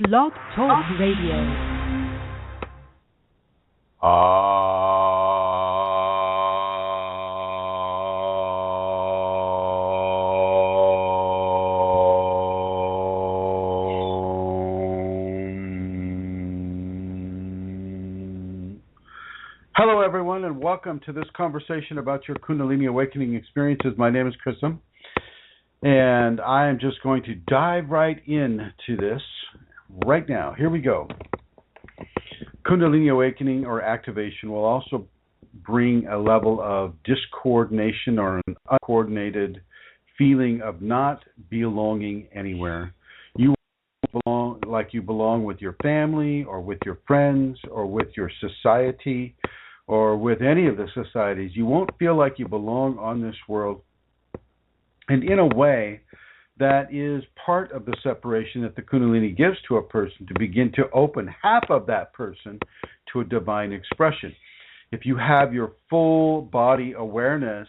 BlogTalk Radio. Hello, everyone, and welcome to this conversation about your Kundalini awakening experiences. My name is Chrism, and I am just going to dive right into this right now. Here we go. Kundalini awakening or activation will also bring a level of discoordination or an uncoordinated feeling of not belonging anywhere. You belong like you belong with your family or with your friends or with your society or with any of the societies. You won't feel like you belong on this world. And in a way, that is part of the separation that the Kundalini gives to a person to begin to open half of that person to a divine expression. If you have your full body awareness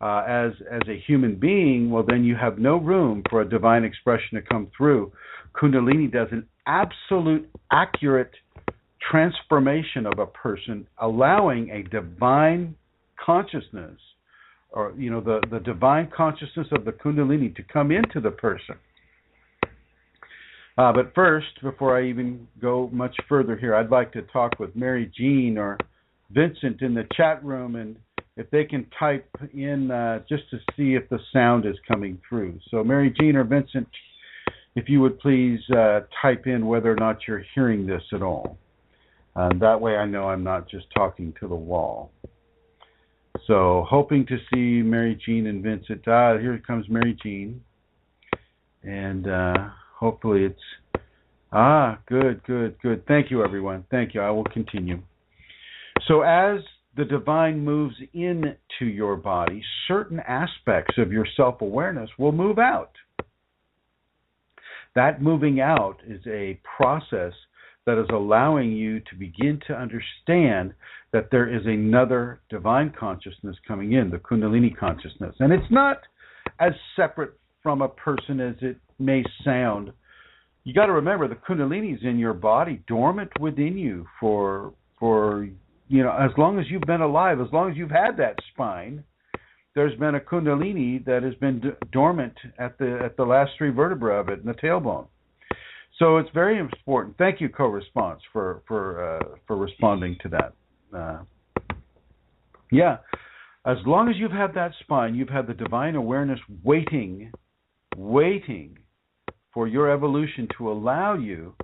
as a human being, well, then you have no room for a divine expression to come through. Kundalini does an absolute, accurate transformation of a person, allowing a divine consciousness, or the divine consciousness of the Kundalini to come into the person. But first, before I even go much further here, I'd like to talk with Mary Jean or Vincent in the chat room, and if they can type in just to see if the sound is coming through. So Mary Jean or Vincent, if you would please type in whether or not you're hearing this at all. That way I know I'm not just talking to the wall. So hoping to see Mary Jean and Vincent. Here comes Mary Jean. And hopefully it's... Good. Thank you, everyone. Thank you. I will continue. So as the divine moves into your body, certain aspects of your self-awareness will move out. That moving out is a process that is allowing you to begin to understand that there is another divine consciousness coming in, the Kundalini consciousness. And it's not as separate from a person as it may sound. You got to remember, the Kundalini is in your body, dormant within you for as long as you've been alive, as long as you've had that spine. There's been a Kundalini that has been dormant at the last three vertebrae of it, in the tailbone. So it's very important. Thank you, co-response, for responding to that. As long as you've had that spine, you've had the divine awareness waiting for your evolution to allow you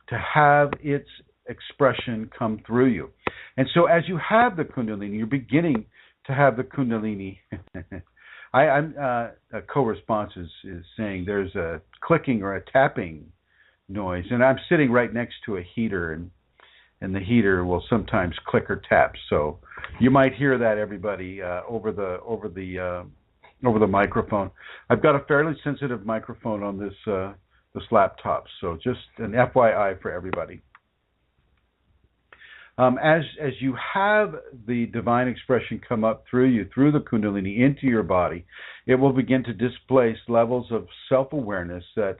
to have its expression come through you. And so as you have the Kundalini, you're beginning to have the Kundalini. A co-response is saying there's a clicking or a tapping noise, and I'm sitting right next to a heater, and the heater will sometimes click or tap, so you might hear that, everybody, over the microphone. I've got a fairly sensitive microphone on this laptop, so just an FYI for everybody. As you have the divine expression come up through you, through the Kundalini, into your body, it will begin to displace levels of self-awareness that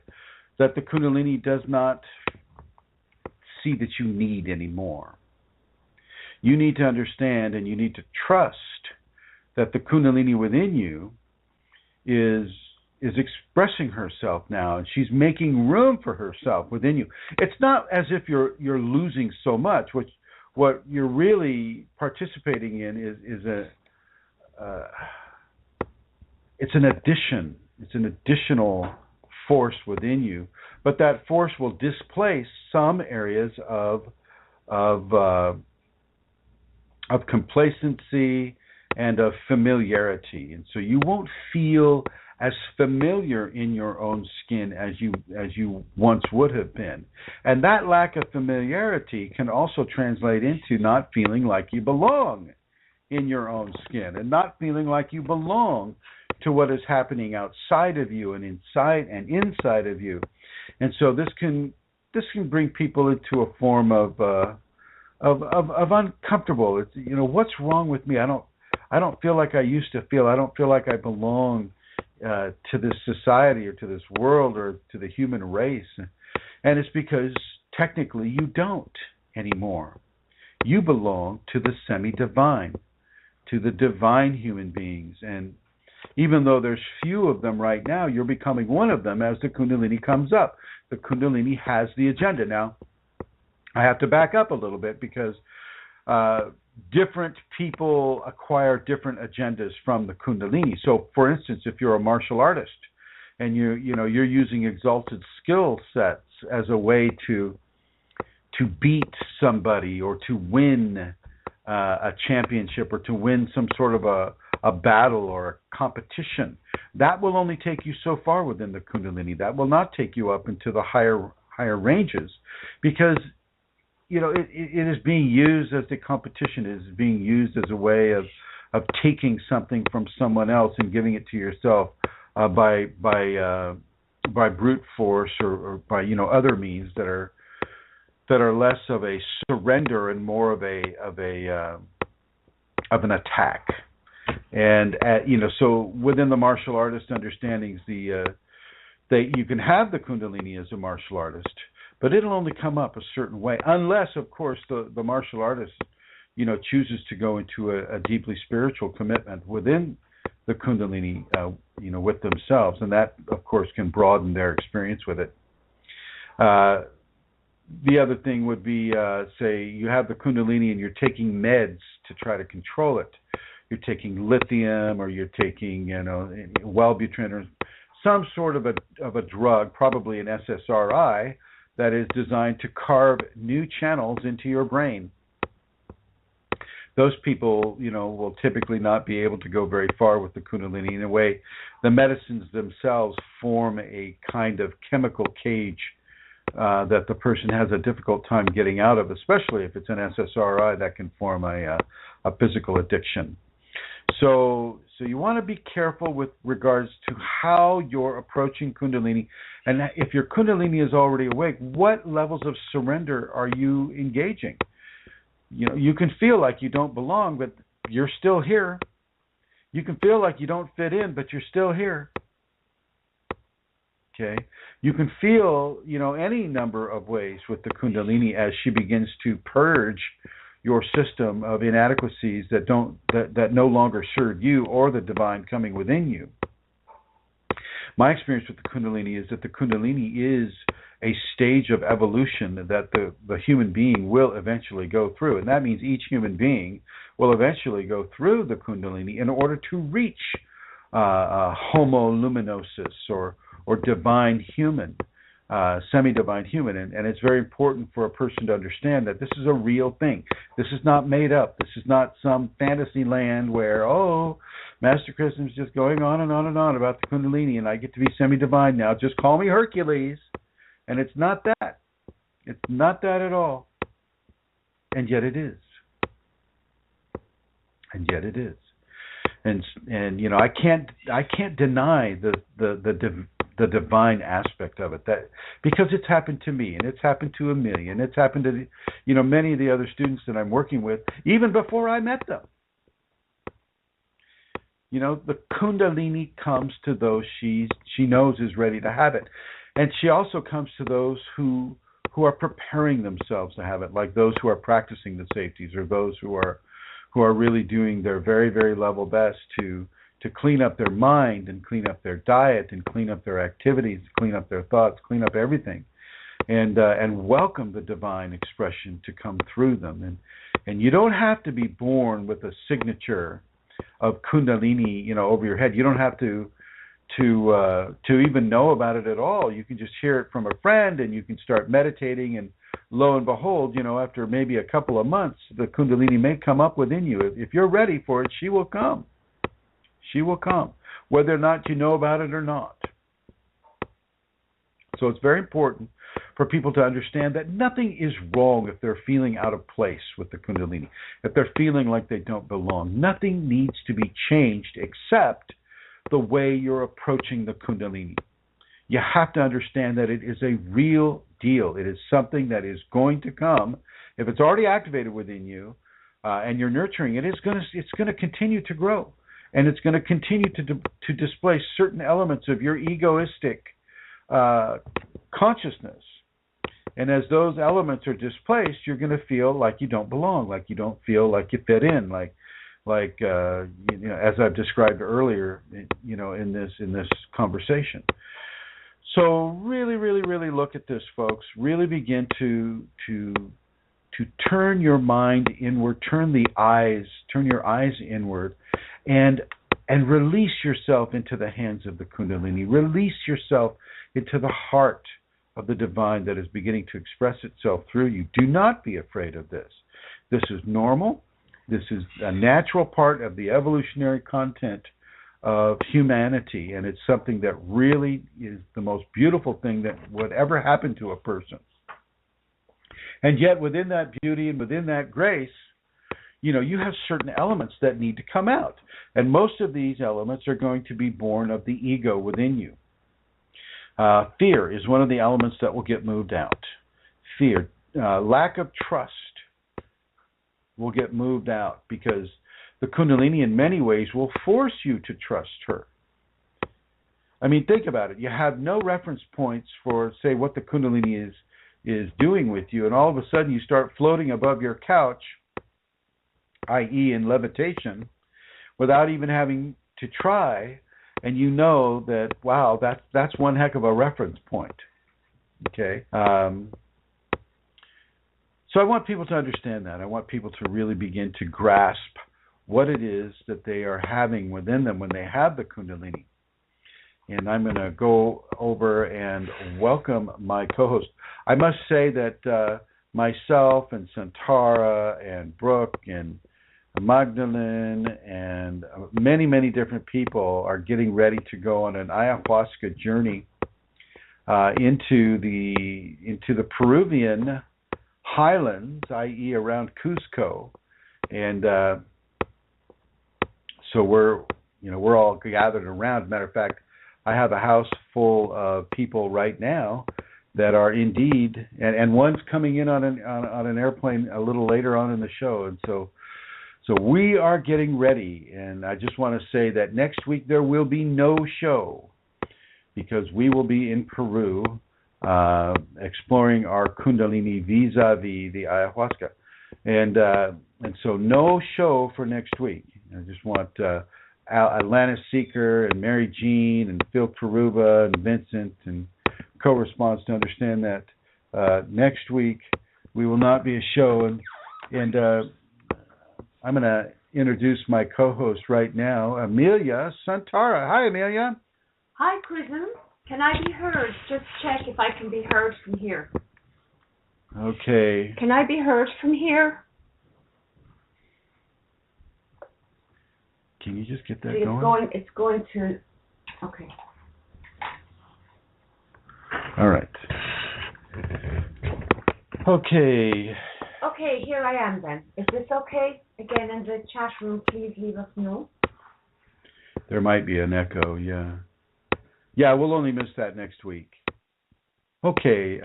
the Kundalini does not see that you need anymore. You need to understand and you need to trust that the Kundalini within you is expressing herself now, and she's making room for herself within you. It's not as if you're losing so much. What you're really participating in is it's an addition. It's an additional force within you, but that force will displace some areas of complacency and of familiarity, and so you won't feel as familiar in your own skin as you once would have been. And that lack of familiarity can also translate into not feeling like you belong in your own skin, and not feeling like you belong to what is happening outside of you and inside of you. And so this can bring people into a form of uncomfortable. It's, what's wrong with me? I don't feel like I used to feel. I don't feel like I belong to this society or to this world or to the human race. And it's because technically you don't anymore. You belong to the semi-divine, to the divine human beings. And even though there's few of them right now, you're becoming one of them as the Kundalini comes up. The Kundalini has the agenda. Now, I have to back up a little bit because different people acquire different agendas from the Kundalini. So, for instance, if you're a martial artist and you're using exalted skill sets as a way to beat somebody or to win a championship or to win some sort of a battle or a competition, that will only take you so far within the Kundalini. That will not take you up into the higher ranges, because it is being used as the competition. It is being used as a way of taking something from someone else and giving it to yourself by brute force or by other means that are less of a surrender and more of an attack. And so within the martial artist understandings, that you can have the Kundalini as a martial artist, but it'll only come up a certain way, unless, of course, the martial artist, chooses to go into a deeply spiritual commitment within the Kundalini, with themselves, and that, of course, can broaden their experience with it. The other thing would be, say, you have the Kundalini and you're taking meds to try to control it. You're taking lithium, or you're taking, Wellbutrin, or some sort of a drug, probably an SSRI, that is designed to carve new channels into your brain. Those people, will typically not be able to go very far with the Kundalini. In a way, the medicines themselves form a kind of chemical cage that the person has a difficult time getting out of, especially if it's an SSRI that can form a physical addiction. So you want to be careful with regards to how you're approaching Kundalini. And if your Kundalini is already awake, what levels of surrender are you engaging? You can feel like you don't belong, but you're still here. You can feel like you don't fit in, but you're still here. Okay? You can feel, any number of ways with the Kundalini as she begins to purge your system of inadequacies that no longer serve you or the divine coming within you. My experience with the Kundalini is that the Kundalini is a stage of evolution that the human being will eventually go through. And that means each human being will eventually go through the Kundalini in order to reach homo luminosus or divine human, semi-divine human. And it's very important for a person to understand that this is a real thing. This is not made up. This is not some fantasy land where, Master Chrism is just going on and on and on about the Kundalini and I get to be semi-divine now. Just call me Hercules. And it's not that. It's not that at all. And yet it is. And yet it is. And I can't deny the divine aspect of it, that because it's happened to me and it's happened to a million. It's happened to many of the other students that I'm working with even before I met them. The Kundalini comes to those she knows is ready to have it. And she also comes to those who are preparing themselves to have it, like those who are practicing the safeties, or those who are really doing their very, very level best to clean up their mind and clean up their diet and clean up their activities, clean up their thoughts, clean up everything, and welcome the divine expression to come through them. And you don't have to be born with a signature of Kundalini, over your head. You don't have to even know about it at all. You can just hear it from a friend, and you can start meditating, and lo and behold, after maybe a couple of months, the Kundalini may come up within you. If you're ready for it, she will come. She will come, whether or not you know about it or not. So it's very important for people to understand that nothing is wrong if they're feeling out of place with the Kundalini, if they're feeling like they don't belong. Nothing needs to be changed except the way you're approaching the Kundalini. You have to understand that it is a real deal. It is something that is going to come. If it's already activated within you and you're nurturing it, it's going to continue to grow, and it's going to continue to display certain elements of your egoistic consciousness And as those elements are displaced, you're going to feel like you don't belong, like you don't feel like you fit in, as I've described earlier, in this conversation. So really, really, really look at this, folks. Really begin to turn your mind inward, turn your eyes inward, and release yourself into the hands of the Kundalini. Release yourself into the heart of the divine that is beginning to express itself through you. Do not be afraid of this. This is normal. This is a natural part of the evolutionary content of humanity, and it's something that really is the most beautiful thing that would ever happen to a person. And yet within that beauty and within that grace, you have certain elements that need to come out. And most of these elements are going to be born of the ego within you. Fear is one of the elements that will get moved out. Fear, lack of trust will get moved out because the Kundalini in many ways will force you to trust her. I mean, think about it. You have no reference points for, say, what the Kundalini is doing with you, and all of a sudden you start floating above your couch, i.e. in levitation, without even having to try, and you know that, wow, that's one heck of a reference point. Okay? So I want people to understand that. I want people to really begin to grasp what it is that they are having within them when they have the Kundalini. And I'm going to go over and welcome my co-host. I must say that myself and Santara and Brooke and Magdalene and many, many different people are getting ready to go on an ayahuasca journey into the Peruvian highlands, i.e. around Cusco. And so we're all gathered around. Matter of fact, I have a house full of people right now that are indeed, and one's coming in on an airplane a little later on in the show, and so we are getting ready. And I just want to say that next week there will be no show because we will be in Peru exploring our Kundalini vis-a-vis the ayahuasca, and so no show for next week. I just want Atlantis Seeker and Mary Jean and Phil Peruva and Vincent and co-response to understand that next week we will not be a show, and I'm going to introduce my co-host right now, Amelia Santara. Hi, Amelia. Hi, Chrism. Can I be heard? Just check if I can be heard from here. Okay. Can I be heard from here? Can you just get that See, going? It's going to... Okay. All right. Okay. Okay, here I am then. Is this okay? Again, in the chat room, please leave us know. There might be an echo, yeah. Yeah, we'll only miss that next week. Okay,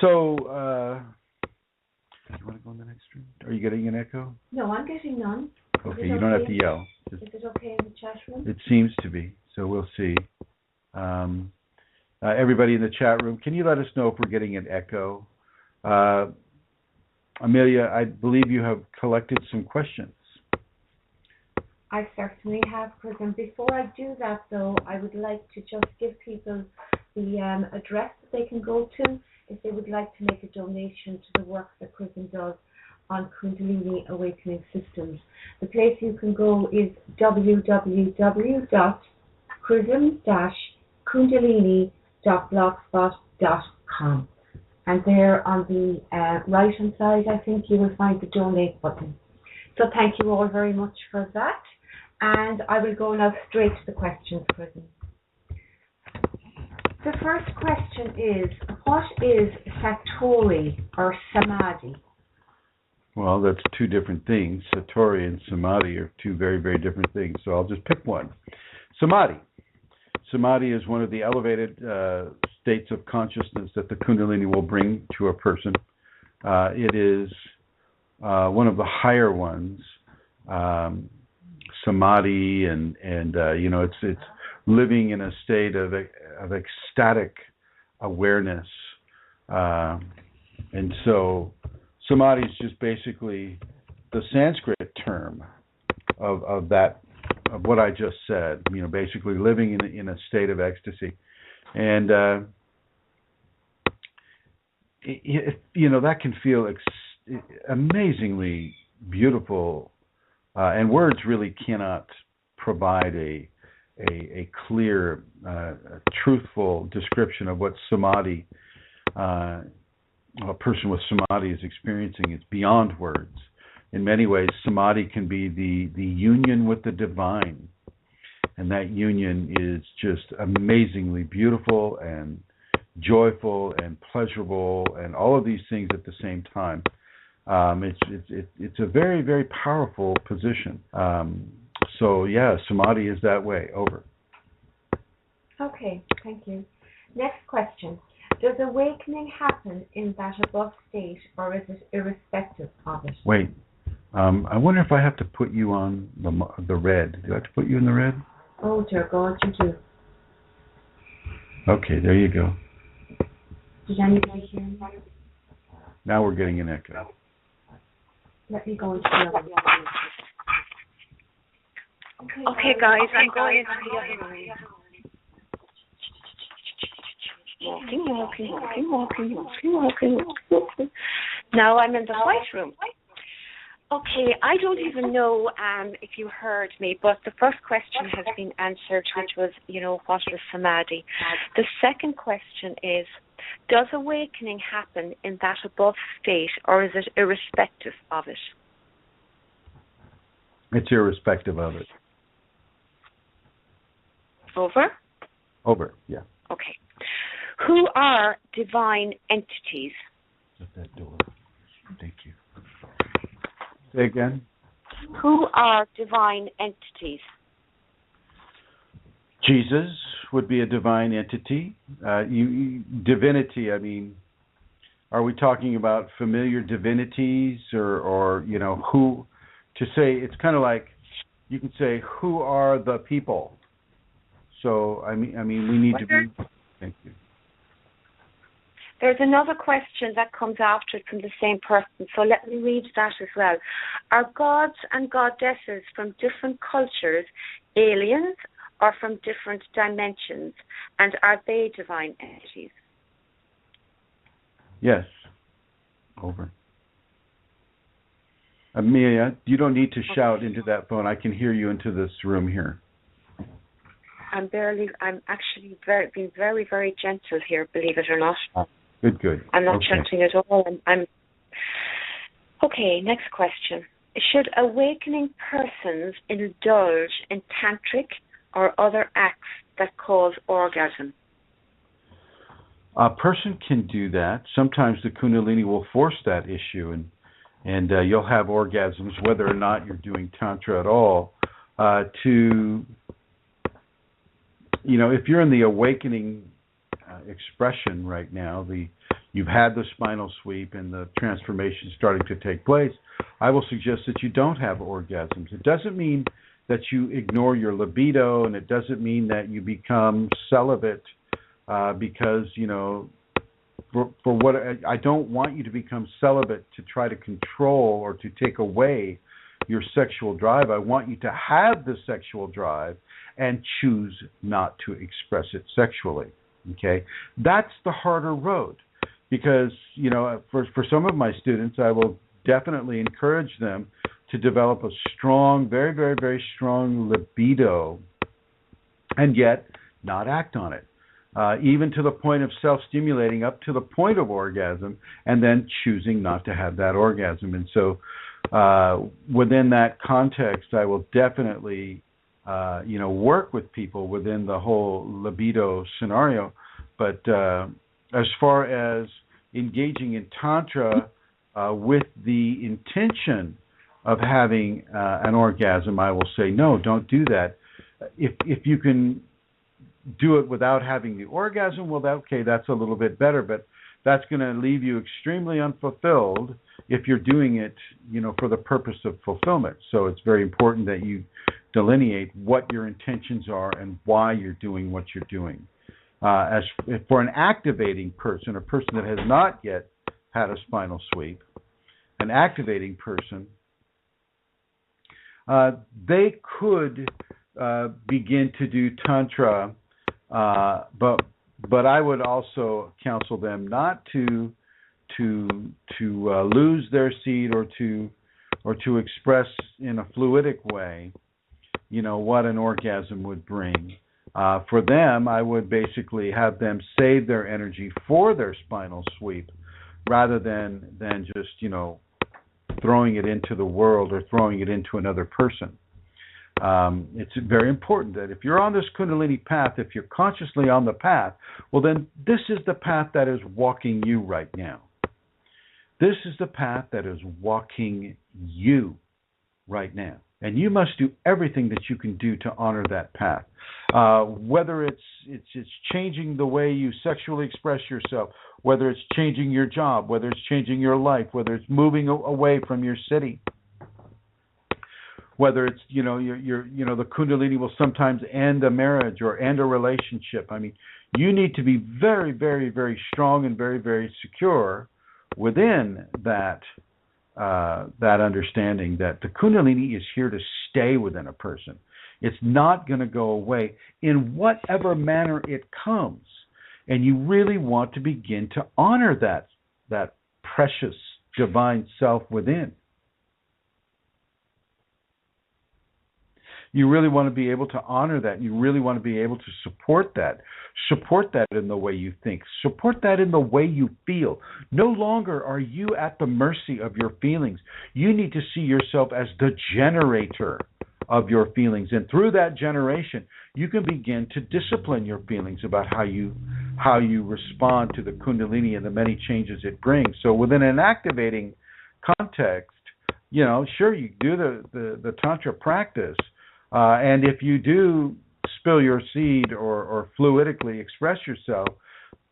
so, you want to go in the next room? Are you getting an echo? No, I'm getting none. Okay, you don't have to yell. Is it okay in the chat room? It seems to be, so we'll see. Everybody in the chat room, can you let us know if we're getting an echo? Amelia, I believe you have collected some questions. I certainly have, Chris. And before I do that, though, I would like to just give people the address that they can go to if they would like to make a donation to the work that Chrism does on Kundalini Awakening Systems. The place you can go is www.chrism-kundalini.blogspot.com. And there on the right-hand side, I think you will find the donate button. So thank you all very much for that. And I will go now straight to the questions, Chrism. The first question is, what is Satori or Samadhi? Well, that's two different things. Satori and Samadhi are two very, very different things. So I'll just pick one. Samadhi. Samadhi is one of the elevated states of consciousness that the Kundalini will bring to a person. It is one of the higher ones. Samadhi and it's living in a state of ecstatic awareness And so samadhi is just basically the Sanskrit term of what I just said. Basically living in a state of ecstasy, and that can feel amazingly beautiful, and words really cannot provide a clear, truthful description of what samadhi, a person with samadhi is experiencing. It's beyond words. In many ways, samadhi can be the union with the divine, and that union is just amazingly beautiful and joyful and pleasurable and all of these things at the same time. It's a very, very powerful position. So yeah, samadhi is that way. Over. Okay, thank you. Next question. Does awakening happen in that above state, or is it irrespective of it? Wait. I wonder if I have to put you on the red. Do I have to put you in the red? Oh, dear God, you do. Okay, there you go. Did anybody hear me? Now we're getting an echo. Let me go into the other room. Okay, guys, I'm going into the other room. Walking. Now I'm in the white room. Okay, I don't even know if you heard me, but the first question has been answered, which was, what is samadhi? The second question is, does awakening happen in that above state, or is it irrespective of it? It's irrespective of it. Over, yeah. Okay. Who are divine entities? Shut that door. Thank you. Say again. Who are divine entities? Jesus would be a divine entity. Divinity, I mean, are we talking about familiar divinities or who? To say, it's kind of like, you can say, who are the people? So, I mean, we need to be... Thank you. There's another question that comes after it from the same person, so let me read that as well. Are gods and goddesses from different cultures aliens or from different dimensions, and are they divine entities? Yes. Over. Amelia, you don't need to shout into that phone. I can hear you into this room here. I'm actually being very, very gentle here, believe it or not. Good. I'm not shouting at all. Okay, next question. Should awakening persons indulge in tantric or other acts that cause orgasm? A person can do that. Sometimes the Kundalini will force that issue, and you'll have orgasms whether or not you're doing Tantra at all. If you're in the awakening expression right now, you've had the spinal sweep and the transformation starting to take place, I will suggest that you don't have orgasms. It doesn't mean that you ignore your libido, and it doesn't mean that you become celibate because, for what I don't want you to become celibate to try to control or to take away your sexual drive. I want you to have the sexual drive and choose not to express it sexually. Okay, that's the harder road, because for some of my students, I will definitely encourage them to develop a strong, very, very, very strong libido, and yet not act on it, even to the point of self-stimulating, up to the point of orgasm, and then choosing not to have that orgasm. And so, within that context, I will definitely work with people within the whole libido scenario. But as far as engaging in Tantra with the intention of having an orgasm, I will say, no, don't do that. If you can do it without having the orgasm, well, that's a little bit better, but that's going to leave you extremely unfulfilled if you're doing it, for the purpose of fulfillment. So it's very important that you delineate what your intentions are and why you're doing what you're doing. as for an activating person, a person that has not yet had a spinal sweep, an activating person, they could begin to do tantra, but I would also counsel them not to lose their seed or to express in a fluidic way, what an orgasm would bring. For them, I would basically have them save their energy for their spinal sweep, rather than just throwing it into the world or throwing it into another person. It's very important that if you're on this Kundalini path, if you're consciously on the path, well then this is the path that is walking you right now. This is the path that is walking you right now. And you must do everything that you can do to honor that path. Whether it's changing the way you sexually express yourself, whether it's changing your job, whether it's changing your life, whether it's moving away from your city, whether it's the Kundalini will sometimes end a marriage or end a relationship. I mean, you need to be very, very, very strong and very, very secure within that understanding that the Kundalini is here to stay within a person. It's not going to go away in whatever manner it comes. And you really want to begin to honor that precious divine self within. You really want to be able to honor that. You really want to be able to support that. Support that in the way you think. Support that in the way you feel. No longer are you at the mercy of your feelings. You need to see yourself as the generator of your feelings. And through that generation, you can begin to discipline your feelings about how you respond to the Kundalini and the many changes it brings. So within an activating context, sure, you do the Tantra practice. And if you do spill your seed or fluidically express yourself,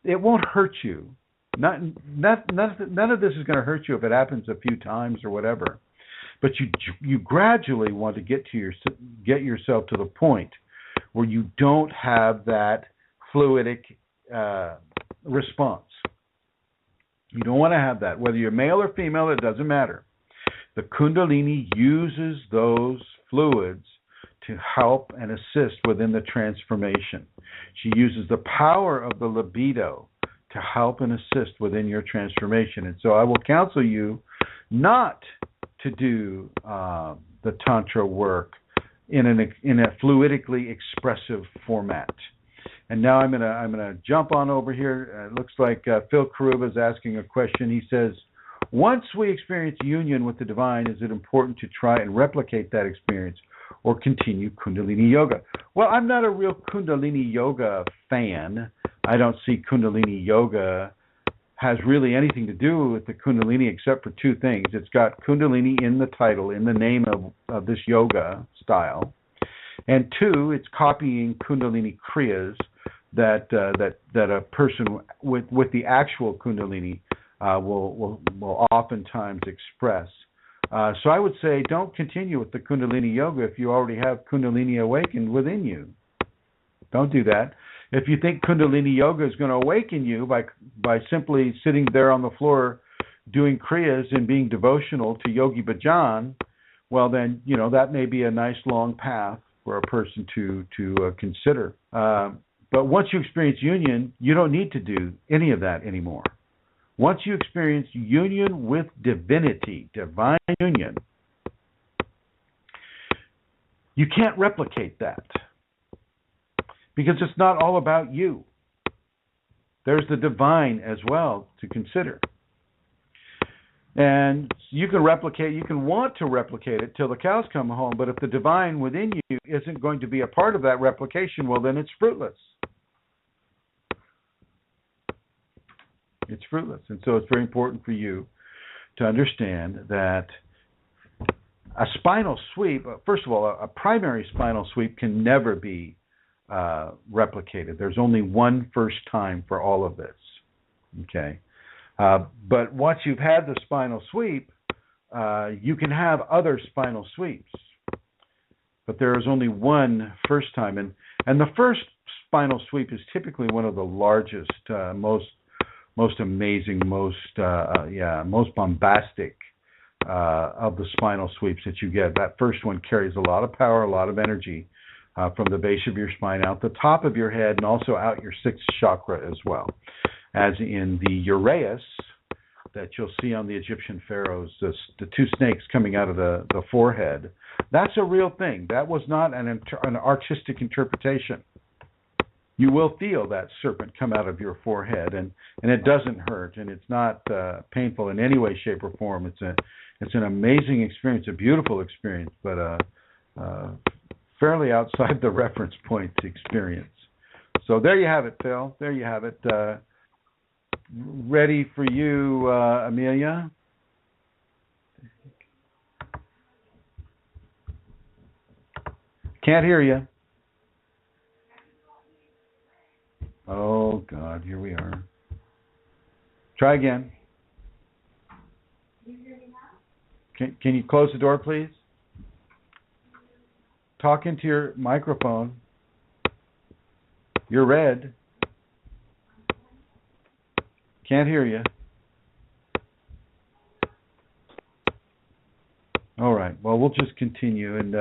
it won't hurt you. None of this is going to hurt you if it happens a few times or whatever. But you gradually want to get yourself to the point where you don't have that fluidic response. You don't want to have that. Whether you're male or female, it doesn't matter. The Kundalini uses those fluids to help and assist within the transformation. She uses the power of the libido to help and assist within your transformation. And so I will counsel you not to do the Tantra work in a fluidically expressive format. And now I'm gonna jump on over here. It looks like Phil Karuba is asking a question. He says, once we experience union with the divine, is it important to try and replicate that experience or continue Kundalini yoga? Well, I'm not a real Kundalini yoga fan. I don't see Kundalini yoga has really anything to do with the Kundalini except for two things. It's got Kundalini in the title, in the name of this yoga style. And two, it's copying Kundalini Kriyas that a person with the actual Kundalini will oftentimes express. So I would say don't continue with the Kundalini yoga if you already have Kundalini awakened within you. Don't do that. If you think Kundalini yoga is going to awaken you by simply sitting there on the floor doing kriyas and being devotional to Yogi Bhajan, well then, that may be a nice long path for a person to consider. But once you experience union, you don't need to do any of that anymore. Once you experience union with divinity, divine union, you can't replicate that. Because it's not all about you. There's the divine as well to consider. And you can want to replicate it till the cows come home, but if the divine within you isn't going to be a part of that replication, well, then it's fruitless. It's fruitless. And so it's very important for you to understand that a spinal sweep, first of all, a primary spinal sweep can never be replicated. There's only one first time for all of this. Okay? But once you've had the spinal sweep, you can have other spinal sweeps. But there is only one first time. And the first spinal sweep is typically one of the largest, most amazing, most bombastic of the spinal sweeps that you get. That first one carries a lot of power, a lot of energy from the base of your spine out the top of your head and also out your sixth chakra as well. As in the uraeus that you'll see on the Egyptian pharaohs, the two snakes coming out of the forehead, that's a real thing. That was not an artistic interpretation. You will feel that serpent come out of your forehead, and it doesn't hurt, and it's not painful in any way, shape, or form. It's an amazing experience, a beautiful experience, but fairly outside the reference point experience. So there you have it, Phil. There you have it. Ready for you, Amelia? Can't hear you. Oh, God, here we are. Try again. Can you close the door, please? Talk into your microphone. You're red. Can't hear you. All right. Well, we'll just continue, and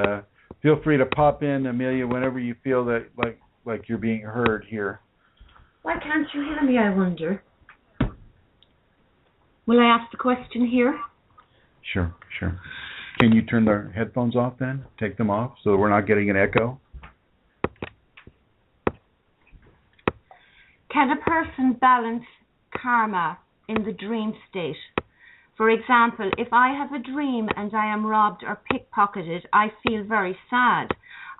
feel free to pop in, Amelia, whenever you feel that like you're being heard here. Why can't you hear me, I wonder? Will I ask the question here? Sure. Can you turn the headphones off then? Take them off so we're not getting an echo? Can a person balance karma in the dream state? For example, if I have a dream and I am robbed or pickpocketed, I feel very sad.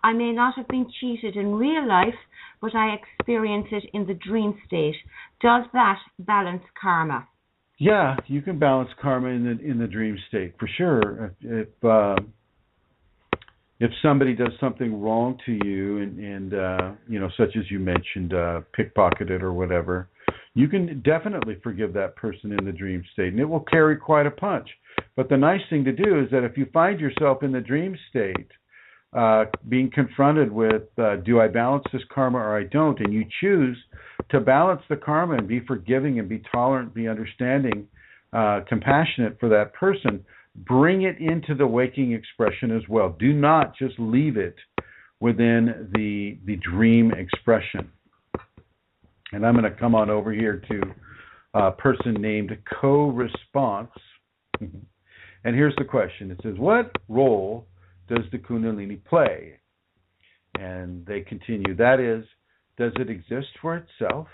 I may not have been cheated in real life, but I experience it in the dream state. Does that balance karma? Yeah, you can balance karma in the dream state for sure. If somebody does something wrong to you, and such as you mentioned, pickpocketed or whatever, you can definitely forgive that person in the dream state, and it will carry quite a punch. But the nice thing to do is that if you find yourself in the dream state, being confronted with, do I balance this karma or I don't, and you choose to balance the karma and be forgiving and be tolerant, be understanding, compassionate for that person, bring it into the waking expression as well. Do not just leave it within the dream expression. And I'm going to come on over here to a person named Co-Response. And here's the question. It says, what role does the Kundalini play? And they continue, that is, does it exist for itself,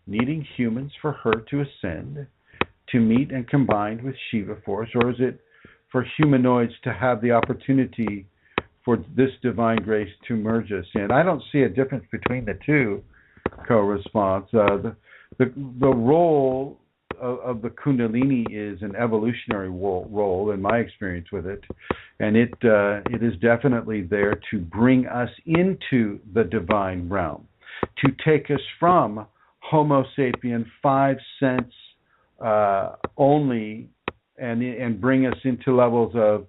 needing humans for her to ascend, to meet and combine with Shiva force, or is it for humanoids to have the opportunity for this divine grace to merge us in? I don't see a difference between the two, Co-Response. The role of the Kundalini is an evolutionary role in my experience with it, and it is definitely there to bring us into the divine realm, to take us from Homo sapien 5 sense only, and bring us into levels of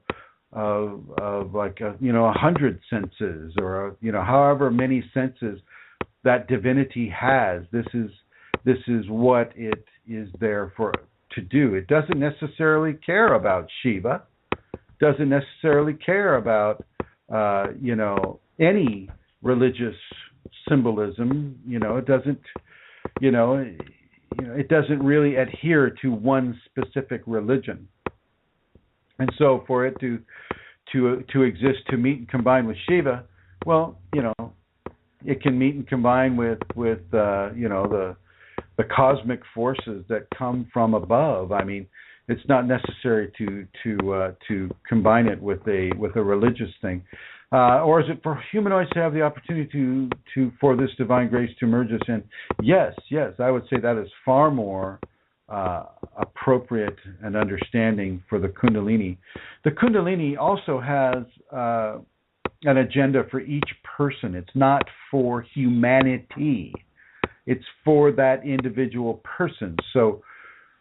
like 100 senses, or however many senses that divinity has. This is what it is there to do. It doesn't necessarily care about Shiva, doesn't necessarily care about any religious symbolism. It doesn't it doesn't really adhere to one specific religion. And so for it to exist, to meet and combine with Shiva, well, it can meet and combine with the cosmic forces that come from above. I mean, it's not necessary to combine it with a religious thing. Or is it for humanoids to have the opportunity for this divine grace to merge us in? Yes, I would say that is far more appropriate and understanding for the Kundalini. The Kundalini also has an agenda for each person. It's not for humanity. It's for that individual person. So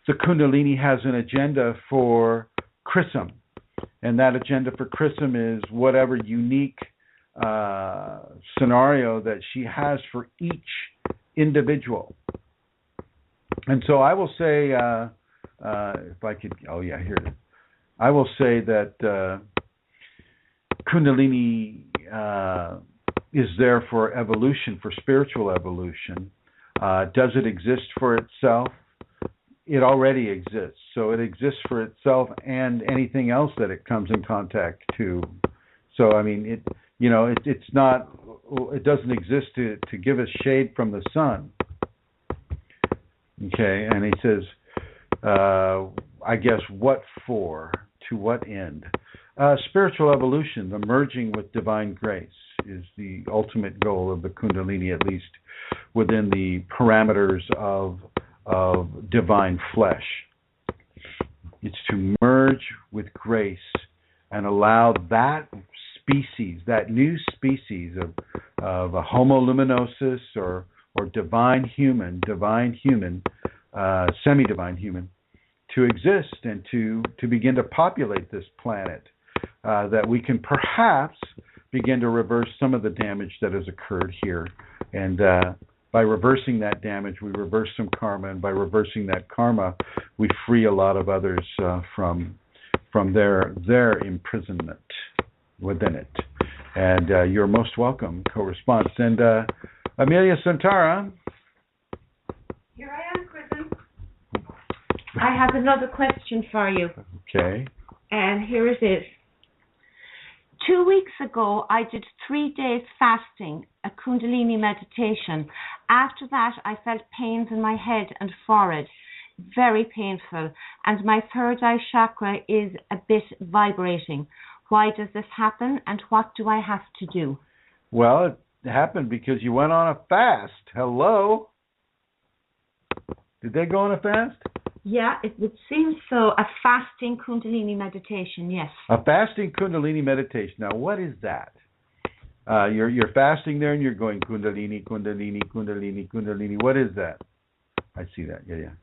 the Kundalini has an agenda for Chrism, and that agenda for Chrism is whatever unique scenario that she has for each individual. And so I will say, if I could, here it is. I will say that Kundalini is there for evolution, for spiritual evolution. Does it exist for itself? It already exists. So it exists for itself and anything else that it comes in contact to. So I mean, it's not. It doesn't exist to give us shade from the sun. Okay, and he says, I guess, what for? To what end? Spiritual evolution, the merging with divine grace, is the ultimate goal of the Kundalini, at least within the parameters of divine flesh. It's to merge with grace and allow that species, that new species of a Homo luminosus or divine human, semi-divine human, to exist and to begin to populate this planet, that we can perhaps begin to reverse some of the damage that has occurred here. And by reversing that damage, we reverse some karma, and by reversing that karma, we free a lot of others from their imprisonment within it. And you're most welcome, co-response. And Amelia Santara. Here I am, Chrism. I have another question for you. Okay. And here it is. 2 weeks ago, I did 3 days fasting, a Kundalini meditation. After that, I felt pains in my head and forehead, very painful, and my third eye chakra is a bit vibrating. Why does this happen, and what do I have to do? Well, it happened because you went on a fast. Hello? Did they go on a fast? Yeah, it would seem so. A fasting Kundalini meditation, yes. A fasting Kundalini meditation. Now, what is that? You're fasting there and you're going Kundalini, Kundalini, Kundalini, Kundalini. What is that? I see that. Yeah.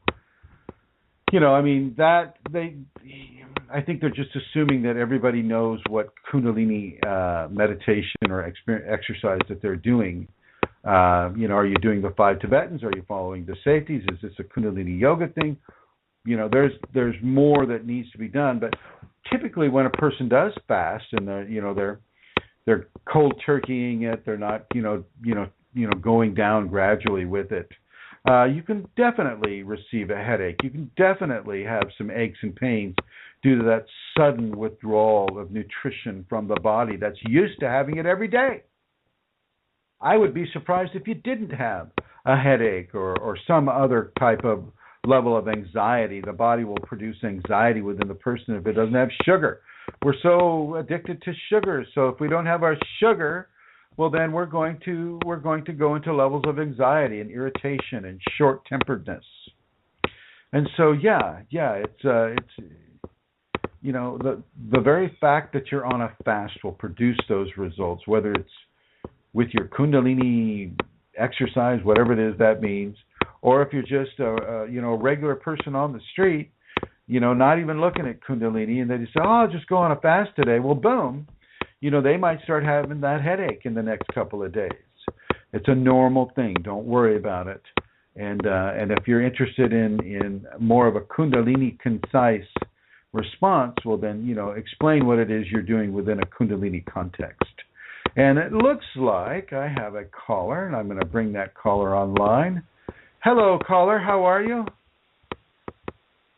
I mean, I think they're just assuming that everybody knows what Kundalini meditation or exercise that they're doing. Are you doing the 5 Tibetans? Are you following the safeties? Is this a Kundalini yoga thing? There's more that needs to be done. But typically, when a person does fast and they're cold turkeying it, they're not going down gradually with it. You can definitely receive a headache. You can definitely have some aches and pains due to that sudden withdrawal of nutrition from the body that's used to having it every day. I would be surprised if you didn't have a headache or some other type of level of anxiety. The body will produce anxiety within the person if it doesn't have sugar. We're so addicted to sugar. So if we don't have our sugar, well, then we're going to go into levels of anxiety and irritation and short-temperedness. And so, it's the very fact that you're on a fast will produce those results, whether it's with your Kundalini exercise, whatever it is that means, or if you're just a regular person on the street, not even looking at Kundalini, and they just say, I'll just go on a fast today. Well, boom. They might start having that headache in the next couple of days. It's a normal thing. Don't worry about it. And if you're interested in more of a Kundalini concise response, well then, explain what it is you're doing within a Kundalini context. And it looks like I have a caller, and I'm going to bring that caller online. Hello, caller. How are you?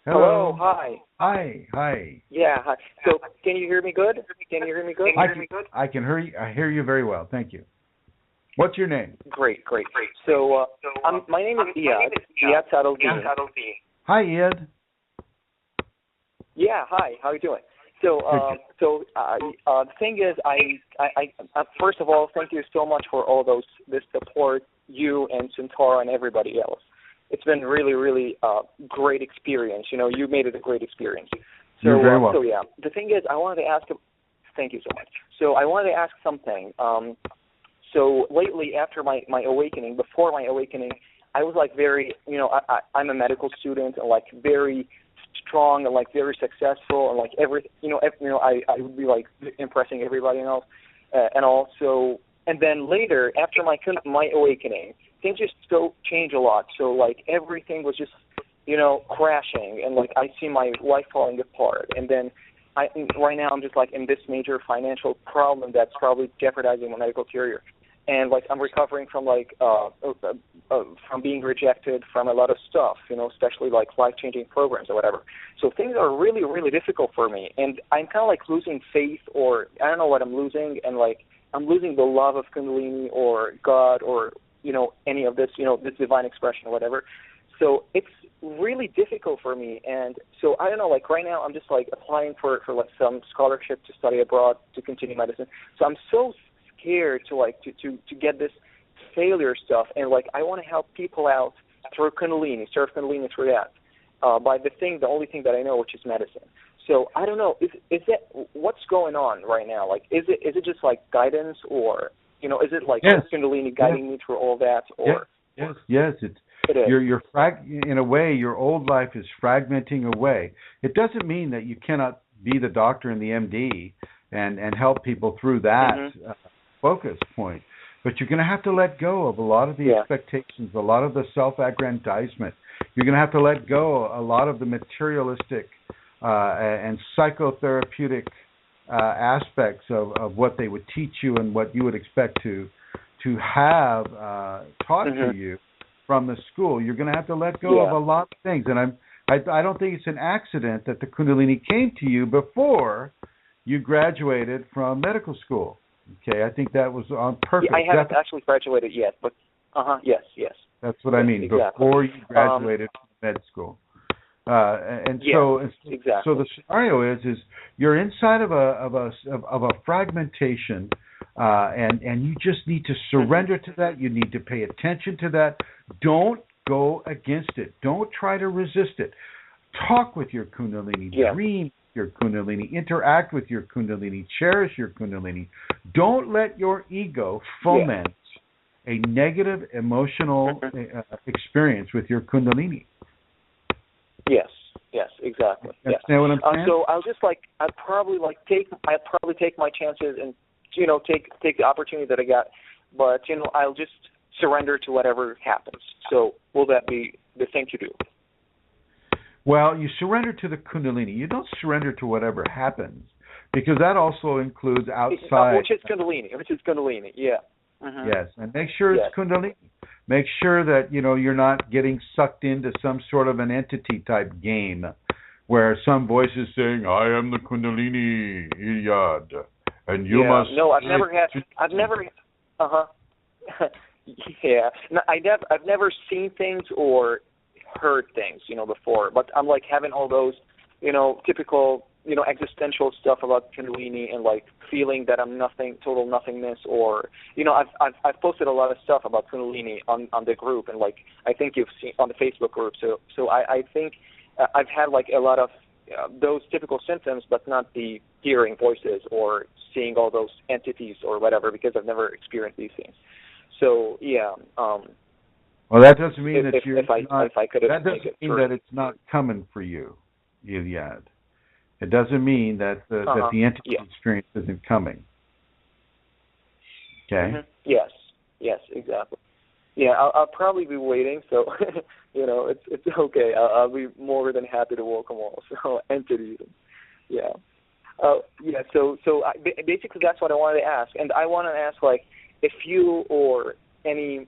Hello. Hi. Hi. Yeah. Hi. So, can you hear me good? I can hear you. I hear you very well. Thank you. What's your name? Great. So, my name is Iyad Sadaldini. Hi, Iyad. Yeah. Hi. How are you doing? So, the thing is, I first of all, thank you so much for all this support, you and Centaura and everybody else. It's been really, really great experience. You made it a great experience. So, you're very welcome. So yeah, the thing is, I wanted to ask. Thank you so much. So I wanted to ask something. So lately, after my awakening, before my awakening, I was like very, I'm a medical student and like very strong and like very successful and like I would be like impressing everybody else. and also, and then later after my awakening, things just change a lot. So like everything was just crashing, and like I see my life falling apart, and then right now I'm just like in this major financial problem that's probably jeopardizing my medical career. And like I'm recovering from from being rejected from a lot of stuff, especially like life-changing programs or whatever. So things are really, really difficult for me, and I'm kind of like losing faith, or I don't know what I'm losing, and like I'm losing the love of Kundalini or God or any of this this divine expression or whatever. So it's really difficult for me, and so I don't know. Like right now, I'm just like applying for like some scholarship to study abroad to continue medicine. So I'm so scared to get this failure stuff, and like I want to help people out through Kunalini, serve Kunalini through that, by the only thing that I know, which is medicine. So I don't know, is that what's going on right now? Like, is it just like guidance, or is it like Kundalini guiding me through all that, or yes, it's in a way your old life is fragmenting away. It doesn't mean that you cannot be the doctor and the MD and help people through that focus point. But you're going to have to let go of a lot of the expectations, a lot of the self-aggrandizement. You're going to have to let go a lot of the materialistic and psychotherapeutic aspects of what they would teach you and what you would expect to have taught to you from the school. You're going to have to let go of a lot of things. And I don't think it's an accident that the Kundalini came to you before you graduated from medical school. Okay, I think that was on purpose. I haven't actually graduated yet, but yes. That's what I mean. Exactly. Before you graduated from med school, so the scenario is you're inside of a fragmentation, and you just need to surrender to that. You need to pay attention to that. Don't go against it. Don't try to resist it. Talk with your Kundalini. Dream your Kundalini, interact with your Kundalini, cherish your Kundalini. Don't let your ego foment a negative emotional experience with your Kundalini. Yes, exactly. Understand what I'm saying? So I'd probably take my chances and take the opportunity that I got, but I'll just surrender to whatever happens. So will that be the thing to do? Well, you surrender to the Kundalini. You don't surrender to whatever happens, because that also includes outside. Which is Kundalini, yeah. Mm-hmm. Yes, and make sure it's Kundalini. Make sure that you're not getting sucked into some sort of an entity type game, where some voice is saying, "I am the Kundalini, Iyad, and you must." No, I've never. Yeah, no, I've never seen things or heard things, before, but I'm like having all those, typical, existential stuff about Kundalini, and like feeling that I'm nothing, total nothingness, or, I've posted a lot of stuff about Kundalini on the group, and like I think you've seen on the Facebook group. So I think I've had like a lot of those typical symptoms, but not the hearing voices or seeing all those entities or whatever, because I've never experienced these things. So well, that doesn't mean that you're if I could that doesn't mean that it's not coming for you, Iliad. It doesn't mean that the entity experience isn't coming. Okay? Mm-hmm. Yes, exactly. Yeah, I'll probably be waiting, so it's okay. I'll be more than happy to welcome all entities. Yeah. So basically that's what I wanted to ask, and I want to ask like if you or any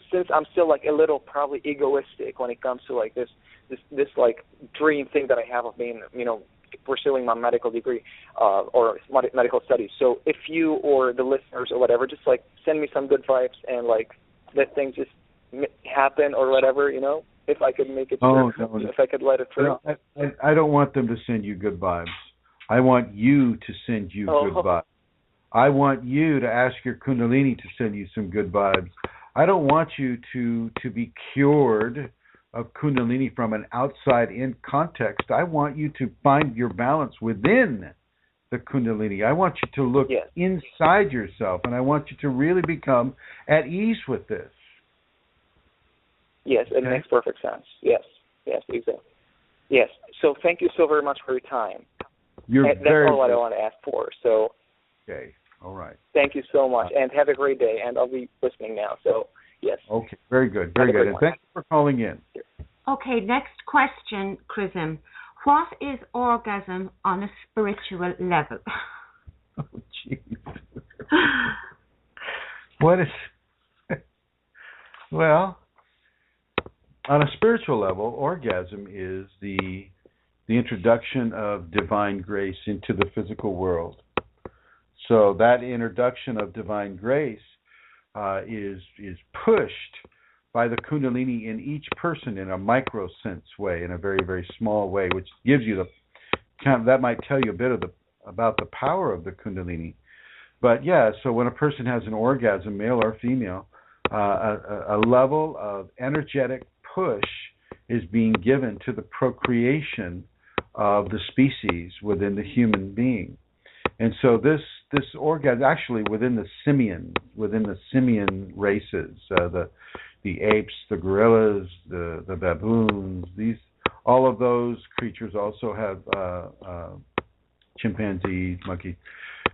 since I'm still like a little probably egoistic when it comes to like this like dream thing that I have of being pursuing my medical degree or medical studies. So if you or the listeners or whatever just like send me some good vibes and like let things just happen or whatever, if I could make it through, if I could let it through. I don't want them to send you good vibes. I want you to send you good vibes. I want you to ask your Kundalini to send you some good vibes. I don't want you to be cured of Kundalini from an outside-in context. I want you to find your balance within the Kundalini. I want you to look inside yourself, and I want you to really become at ease with this. Yes, it makes perfect sense. Yes, exactly. Yes, so thank you so very much for your time. That's all I want to ask for. So. Okay. All right. Thank you so much, and have a great day. And I'll be listening now. So yes. Okay. Very good. Very good. And thank you for calling in. Okay. Next question, Chrism. What is orgasm on a spiritual level? Oh, jeez. What is? Well, on a spiritual level, orgasm is the introduction of divine grace into the physical world. So that introduction of divine grace is pushed by the Kundalini in each person in a micro sense way, in a very, very small way, which gives you that might tell you a bit about the power of the Kundalini. But yeah, so when a person has an orgasm, male or female, a level of energetic push is being given to the procreation of the species within the human being. And so this orgasm, actually within the simian races, the apes, the gorillas, the baboons, all of those creatures also have chimpanzees, monkeys.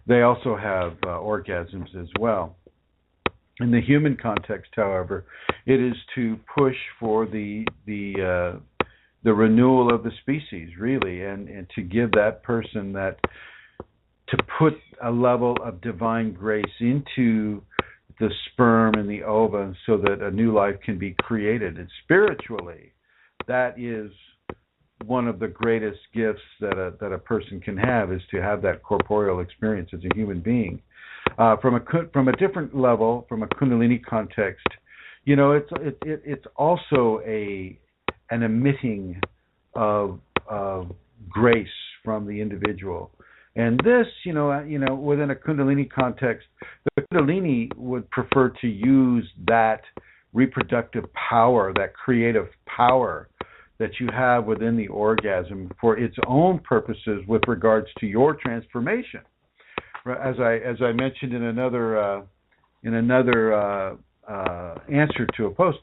They also have orgasms as well. In the human context, however, it is to push for the renewal of the species, really, and to give that person to put a level of divine grace into the sperm and the ova so that a new life can be created. And spiritually, that is one of the greatest gifts that a person can have, is to have that corporeal experience as a human being. From a different level, from a Kundalini context, it's also an emitting of grace from the individual. And this, within a Kundalini context, the Kundalini would prefer to use that reproductive power, that creative power that you have within the orgasm for its own purposes with regards to your transformation. As I mentioned in another answer to a post,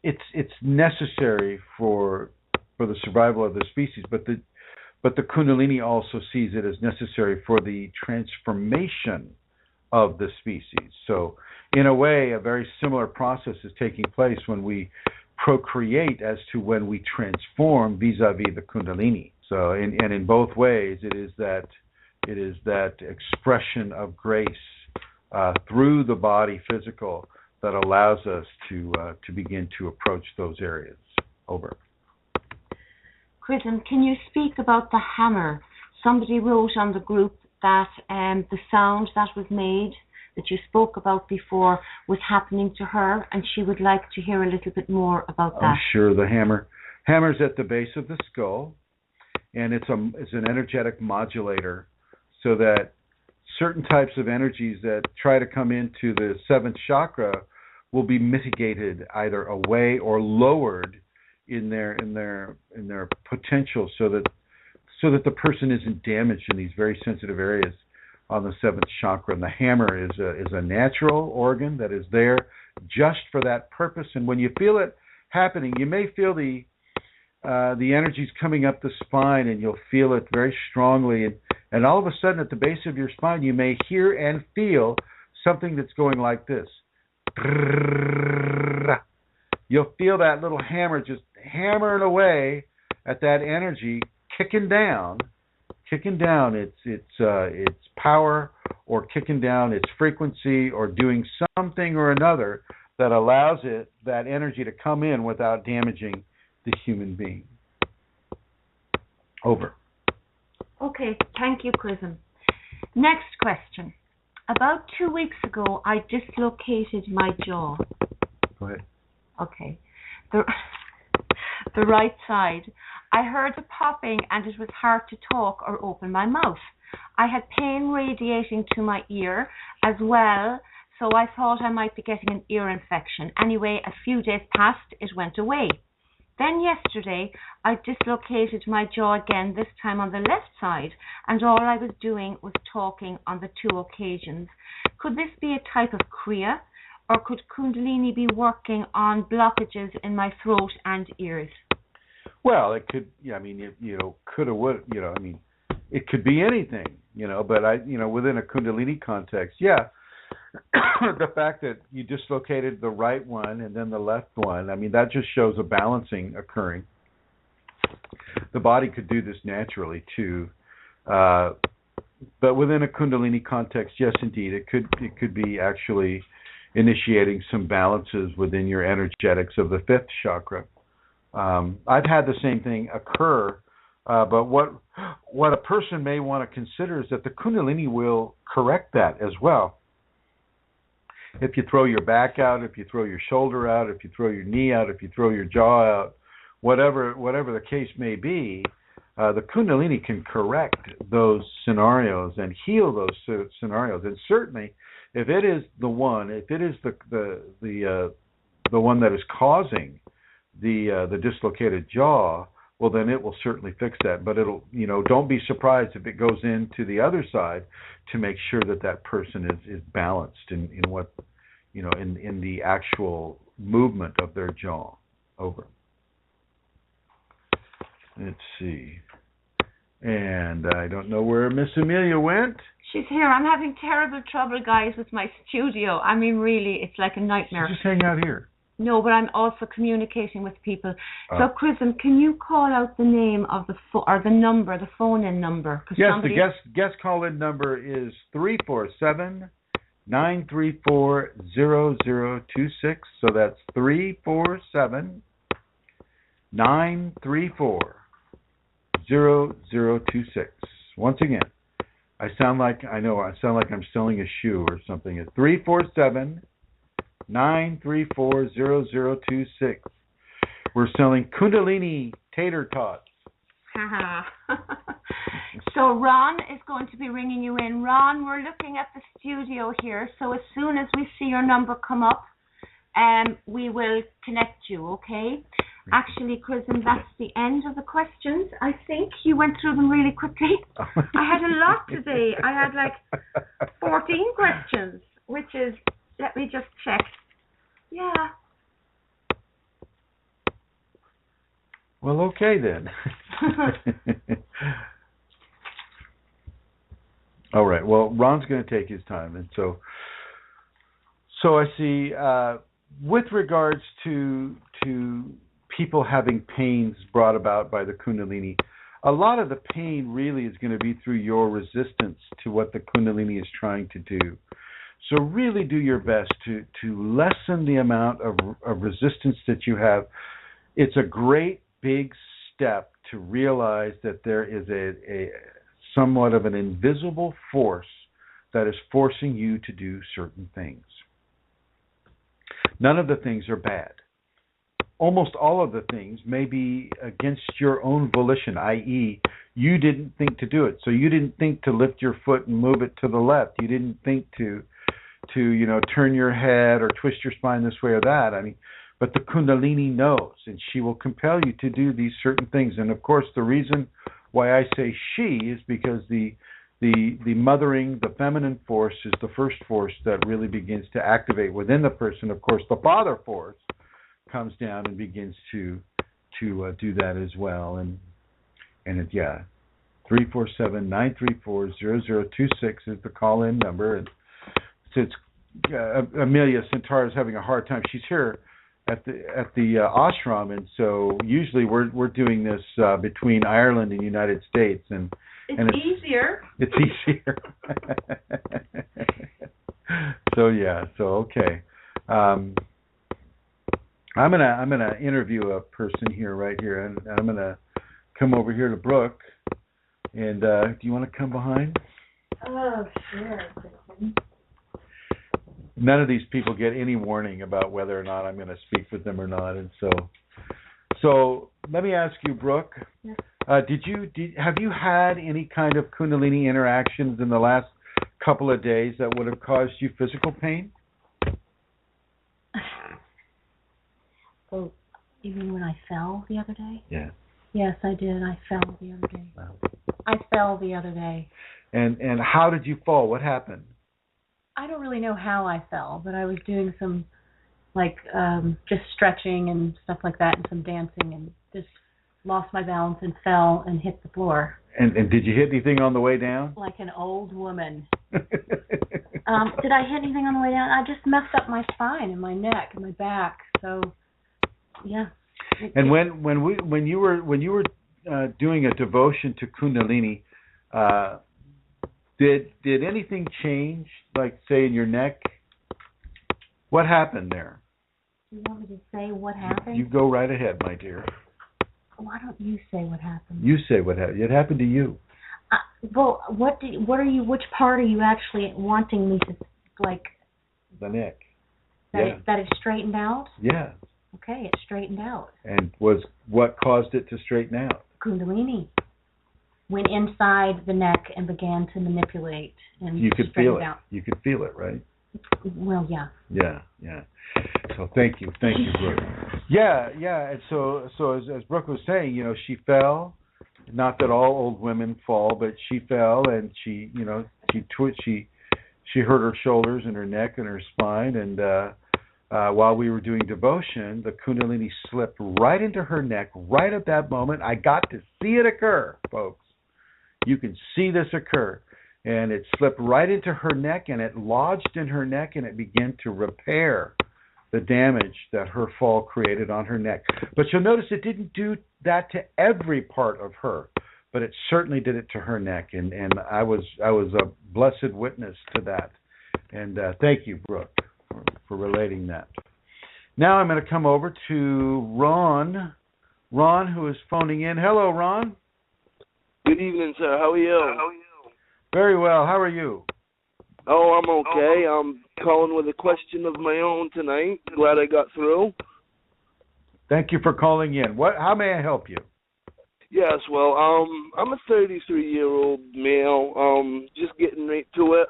it's necessary for the survival of the species, but the Kundalini also sees it as necessary for the transformation of the species. So in a way, a very similar process is taking place when we procreate as to when we transform vis-a-vis the Kundalini. So in both ways, it is that expression of grace through the body physical that allows us to begin to approach those areas. Over. Chrism, can you speak about the hammer? Somebody wrote on the group that the sound that was made, that you spoke about before, was happening to her, and she would like to hear a little bit more about that. Oh, sure. The hammer's at the base of the skull, and it's an energetic modulator, so that certain types of energies that try to come into the seventh chakra will be mitigated either away or lowered in their potential, so that the person isn't damaged in these very sensitive areas on the seventh chakra. And the hammer is a natural organ that is there just for that purpose. And when you feel it happening, you may feel the energies coming up the spine, and you'll feel it very strongly. And all of a sudden, at the base of your spine, you may hear and feel something that's going like this. You'll feel that little hammer just hammering away at that energy, kicking down its power, or kicking down its frequency, or doing something or another that allows that energy to come in without damaging the human being. Over. Okay, thank you, Chrism. Next question. About 2 weeks ago, I dislocated my jaw. Go ahead. Okay. The right side. I heard the popping, and it was hard to talk or open my mouth. I had pain radiating to my ear as well, so I thought I might be getting an ear infection. Anyway, a few days passed, it went away. Then yesterday, I dislocated my jaw again, this time on the left side, and all I was doing was talking on the 2 occasions. Could this be a type of Kriya, or could Kundalini be working on blockages in my throat and ears? Well, it could. Yeah, I mean, could or would. it could be anything, but within a Kundalini context, yeah, the fact that you dislocated the right one and then the left one, that just shows a balancing occurring. The body could do this naturally too, but within a Kundalini context, yes, indeed, it could be actually initiating some balances within your energetics of the fifth chakra. I've had the same thing occur, but what a person may want to consider is that the Kundalini will correct that as well. If you throw your back out, if you throw your shoulder out, if you throw your knee out, if you throw your jaw out, whatever the case may be, the Kundalini can correct those scenarios and heal those scenarios. And certainly, if it is the one that is causing the dislocated jaw, well, then it will certainly fix that. But it'll, don't be surprised if it goes into the other side to make sure that person is balanced in what, in the actual movement of their jaw. Over. Let's see. And I don't know where Miss Amelia went. She's here. I'm having terrible trouble, guys, with my studio. Really, it's like a nightmare. Just hang out here. No, but I'm also communicating with people. So, Chrism, can you call out the name of the number, the phone-in number? Yes, the guest call-in number is 347-934-0026. So that's 347-934-0026. Once again, I sound like I'm selling a shoe or something. It's 347-934-0026. We're selling Kundalini tater tots. So Ron is going to be ringing you in. Ron, we're looking at the studio here. So as soon as we see your number come up, we will connect you, okay? Actually, Chrism, that's the end of the questions. I think you went through them really quickly. I had a lot today. I had like 14 questions, which is, let me just check. Yeah. Well, okay then. All right. Well, Ron's going to take his time, and so I see. With regards to people having pains brought about by the Kundalini, a lot of the pain really is going to be through your resistance to what the Kundalini is trying to do. So really do your best to lessen the amount of resistance that you have. It's a great big step to realize that there is a somewhat of an invisible force that is forcing you to do certain things. None of the things are bad. Almost all of the things may be against your own volition, i.e., you didn't think to do it. So you didn't think to lift your foot and move it to the left. You didn't think to turn your head or twist your spine this way or that. But the Kundalini knows, and she will compel you to do these certain things. And of course, the reason why I say she is because the mothering, the feminine force is the first force that really begins to activate within the person. Of course, the father force comes down and begins to do that as well. And 347-934-0026 is the call-in number. And since Amelia Centaur is having a hard time, she's here at the ashram, and so usually we're doing this between Ireland and United States, and it's easier. It's easier. So okay. I'm gonna interview a person here right here, and I'm gonna come over here to Brooke. And do you want to come behind? Oh, sure. None of these people get any warning about whether or not I'm going to speak with them or not, and so let me ask you, Brooke. Yes. Have you had any kind of Kundalini interactions in the last couple of days that would have caused you physical pain? Oh, you mean when I fell the other day? Yeah. Yes, I did. I fell the other day. Wow. I fell the other day. And how did you fall? What happened? I don't really know how I fell, but I was doing some, just stretching and stuff like that, and some dancing, and just lost my balance and fell and hit the floor. And did you hit anything on the way down? Like an old woman. Did I hit anything on the way down? I just messed up my spine and my neck and my back. So, yeah. And when you were doing a devotion to Kundalini, did anything change? Like, say, in your neck? What happened there? You want me to say what happened? You go right ahead, my dear. Why don't you say what happened? You say what happened. It happened to you. Well, which part are you actually wanting me to, like? The neck. That it straightened out? Yeah. Okay, it straightened out. And what caused it to straighten out? Kundalini went inside the neck and began to manipulate and you could feel it. Out. You could feel it, right? Well, yeah. Yeah. So thank you, Brooke. Yeah. And so as Brooke was saying, she fell. Not that all old women fall, but she fell and she twitched. She hurt her shoulders and her neck and her spine. And while we were doing devotion, the Kundalini slipped right into her neck. Right at that moment, I got to see it occur, folks. You can see this occur. And it slipped right into her neck, and it lodged in her neck, and it began to repair the damage that her fall created on her neck. But you'll notice it didn't do that to every part of her, but it certainly did it to her neck, and I was a blessed witness to that. And thank you, Brooke, for relating that. Now I'm going to come over to Ron. Ron, who is phoning in. Hello, Ron. Good evening, sir. How are you? Very well. How are you? Oh, I'm okay. I'm calling with a question of my own tonight. Glad I got through. Thank you for calling in. How may I help you? Yes, well, I'm a 33-year-old male. Just getting right to it.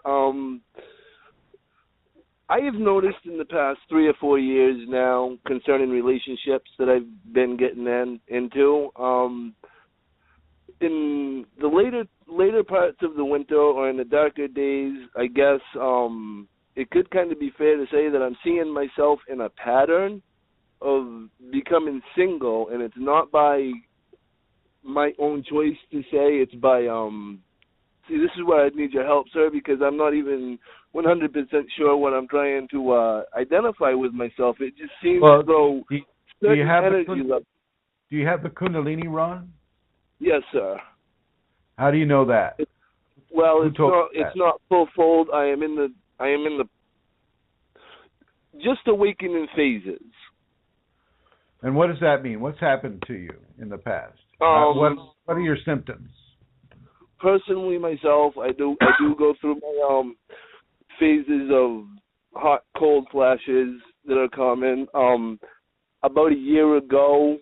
I have noticed in the past 3 or 4 years now concerning relationships that I've been getting into. In the later parts of the winter or in the darker days, I guess it could kind of be fair to say that I'm seeing myself in a pattern of becoming single, and it's not by my own choice to say, it's by see, this is where I need your help, sir, because I'm not even 100% sure what I'm trying to identify with myself. It just seems as though do you have the Kundalini, Ron? Yes, sir. How do you know that? It's not full fold. I am in the just awakening phases. And what does that mean? What's happened to you in the past? What are your symptoms? Personally, myself, I do go through my phases of hot, cold flashes that are common. About a year ago,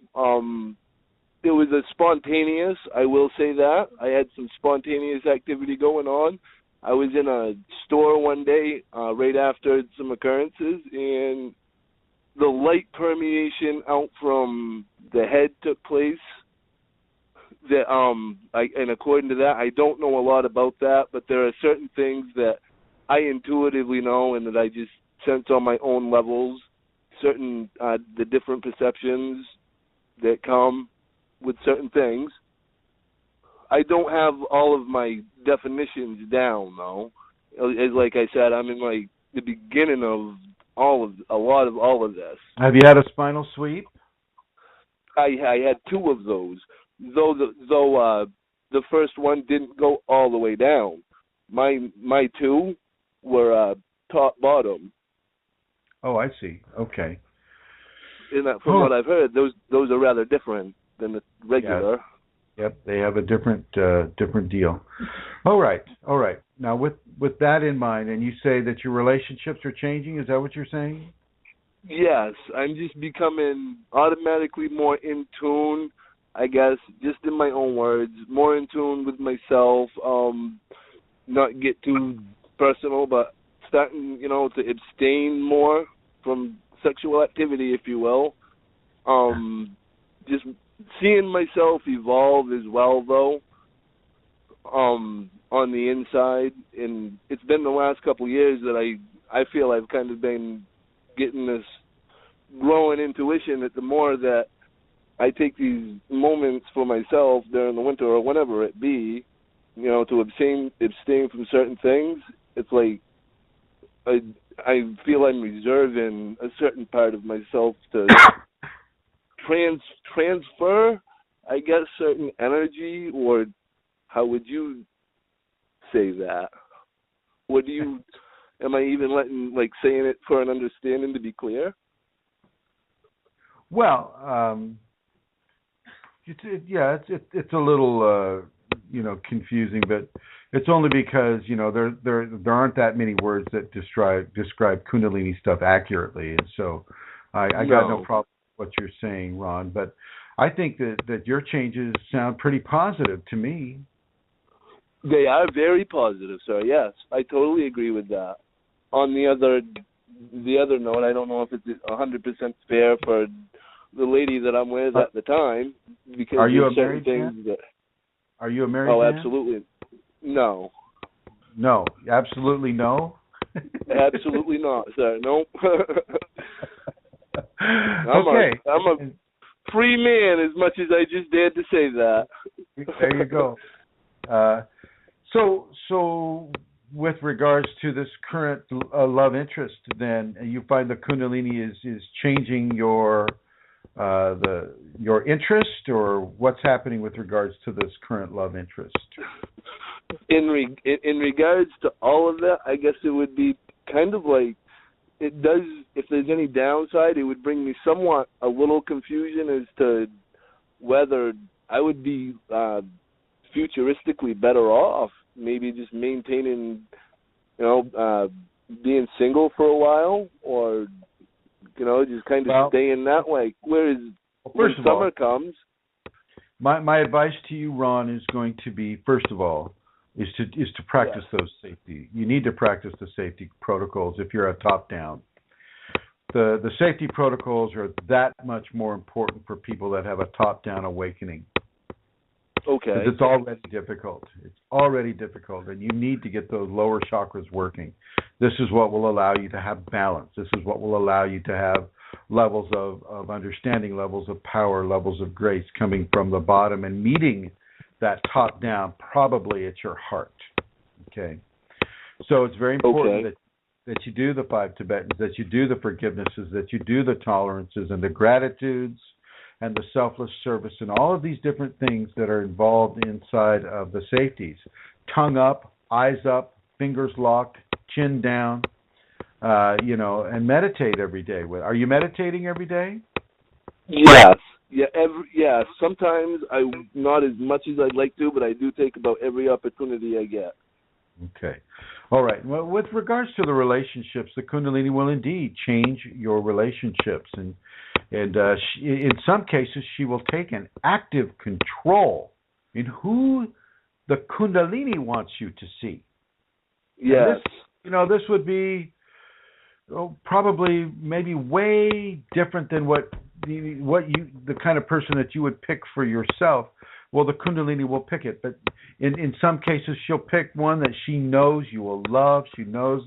it was a spontaneous, I will say that. I had some spontaneous activity going on. I was in a store one day right after some occurrences, and the light permeation out from the head took place. That and according to that, I don't know a lot about that, but there are certain things that I intuitively know and that I just sense on my own levels. Certain the different perceptions that come with certain things. I don't have all of my definitions down, though. As like I said, I'm in like the beginning of a lot of all of this. Have you had a spinal sweep? I had 2 of those, though the first one didn't go all the way down. My 2 were top bottom. Oh, I see. Okay. And from what I've heard, those are rather different than the regular. Yep, they have a different deal. All right. Now, with that in mind, and you say that your relationships are changing, is that what you're saying? Yes, I'm just becoming automatically more in tune, I guess, just in my own words, more in tune with myself, not get too personal, but starting, to abstain more from sexual activity, if you will. Just seeing myself evolve as well, though, on the inside, and it's been the last couple of years that I feel I've kind of been getting this growing intuition that the more that I take these moments for myself during the winter or whenever it be, to abstain from certain things. It's like I feel I'm reserving a certain part of myself to transfer, I guess, certain energy, or how would you say that? Am I even saying it for an understanding to be clear? Well, it's a little confusing, but it's only because there aren't that many words that describe Kundalini stuff accurately, and so I got no problem with what you're saying, Ron. But I think that your changes sound pretty positive to me. They are very positive, sir. Yes, I totally agree with that. On the other note, I don't know if it's 100% fair for the lady that I'm with at the time, because are you a certain married things man? Are you a married man? man? Absolutely. No. No, absolutely no. Absolutely not, sir. No. Okay. I'm a free man, as much as I just dared to say that. There you go. So with regards to this current love interest, then you find the Kundalini is changing your interest, or what's happening with regards to this current love interest? In regards to all of that, I guess it would be kind of like it does. If there's any downside, it would bring me somewhat a little confusion as to whether I would be futuristically better off, maybe just maintaining, being single for a while, or just kind of staying that way. Whereas when summer comes, my advice to you, Ron, is going to be, first of all, is to practice those safety. You need to practice the safety protocols if you're a top down. The safety protocols are that much more important for people that have a top down awakening. Okay. Because it's already difficult. It's already difficult, and you need to get those lower chakras working. This is what will allow you to have balance. This is what will allow you to have levels of understanding, levels of power, levels of grace coming from the bottom and meeting that top down, probably at your heart. Okay. So it's very important that you do the 5 Tibetans, that you do the forgivenesses, that you do the tolerances and the gratitudes and the selfless service and all of these different things that are involved inside of the safeties. Tongue up, eyes up, fingers locked, chin down, and meditate every day. Are you meditating every day? Yes. Yeah. Sometimes not as much as I'd like to, but I do take about every opportunity I get. Okay. All right. Well, with regards to the relationships, the Kundalini will indeed change your relationships, and in some cases, she will take an active control in who the Kundalini wants you to see. Yes. This would be probably maybe way different than the kind of person that you would pick for yourself. Well, the Kundalini will pick it, but in some cases she'll pick one that she knows you will love. She knows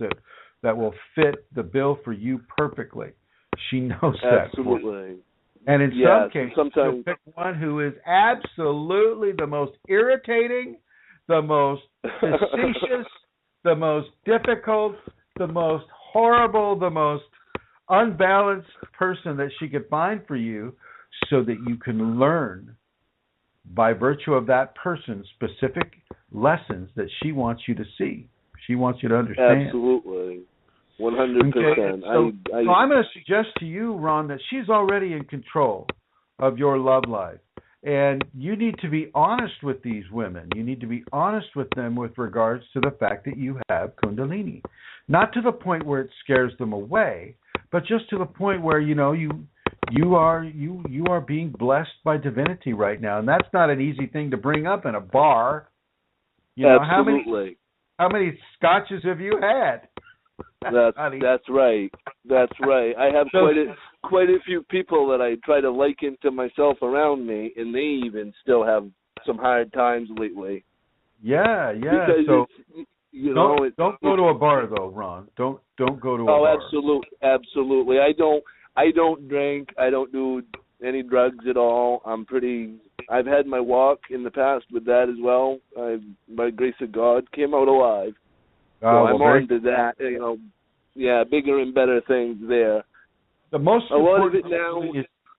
that will fit the bill for you perfectly. She knows that. Absolutely. And in some cases, she'll pick one who is absolutely the most irritating, the most facetious, the most difficult, the most horrible, the most unbalanced person that she could find for you, so that you can learn by virtue of that person specific lessons that she wants you to see. She wants you to understand. Absolutely. 100%. Okay. So I'm going to suggest to you, Ron, that she's already in control of your love life. And you need to be honest with these women. You need to be honest with them with regards to the fact that you have Kundalini. Not to the point where it scares them away, but just to the point where, you are being blessed by divinity right now. And that's not an easy thing to bring up in a bar. Absolutely. How many scotches have you had? That's right. That's right. I have quite a few people that I try to liken to myself around me, and they even still have some hard times lately. Yeah. Because don't go to a bar though, Ron. Don't go to a bar. Oh, absolutely. I don't drink. I don't do any drugs at all. I've had my walk in the past with that as well. By grace of God, came out alive. So I'm on to that, bigger and better things there. The most important thing now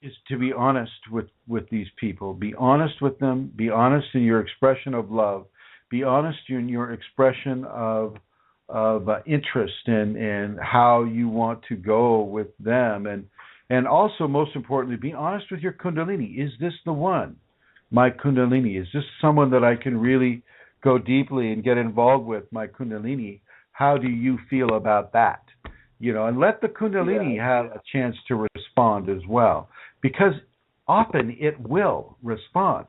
is to be honest with these people. Be honest with them. Be honest in your expression of love. Be honest in your expression of interest in how you want to go with them, and also, most importantly, be honest with your Kundalini. Is this the one? My Kundalini, is this someone that I can really go deeply and get involved with? My Kundalini, how do you feel about that? And let the Kundalini have a chance to respond as well, because often it will respond.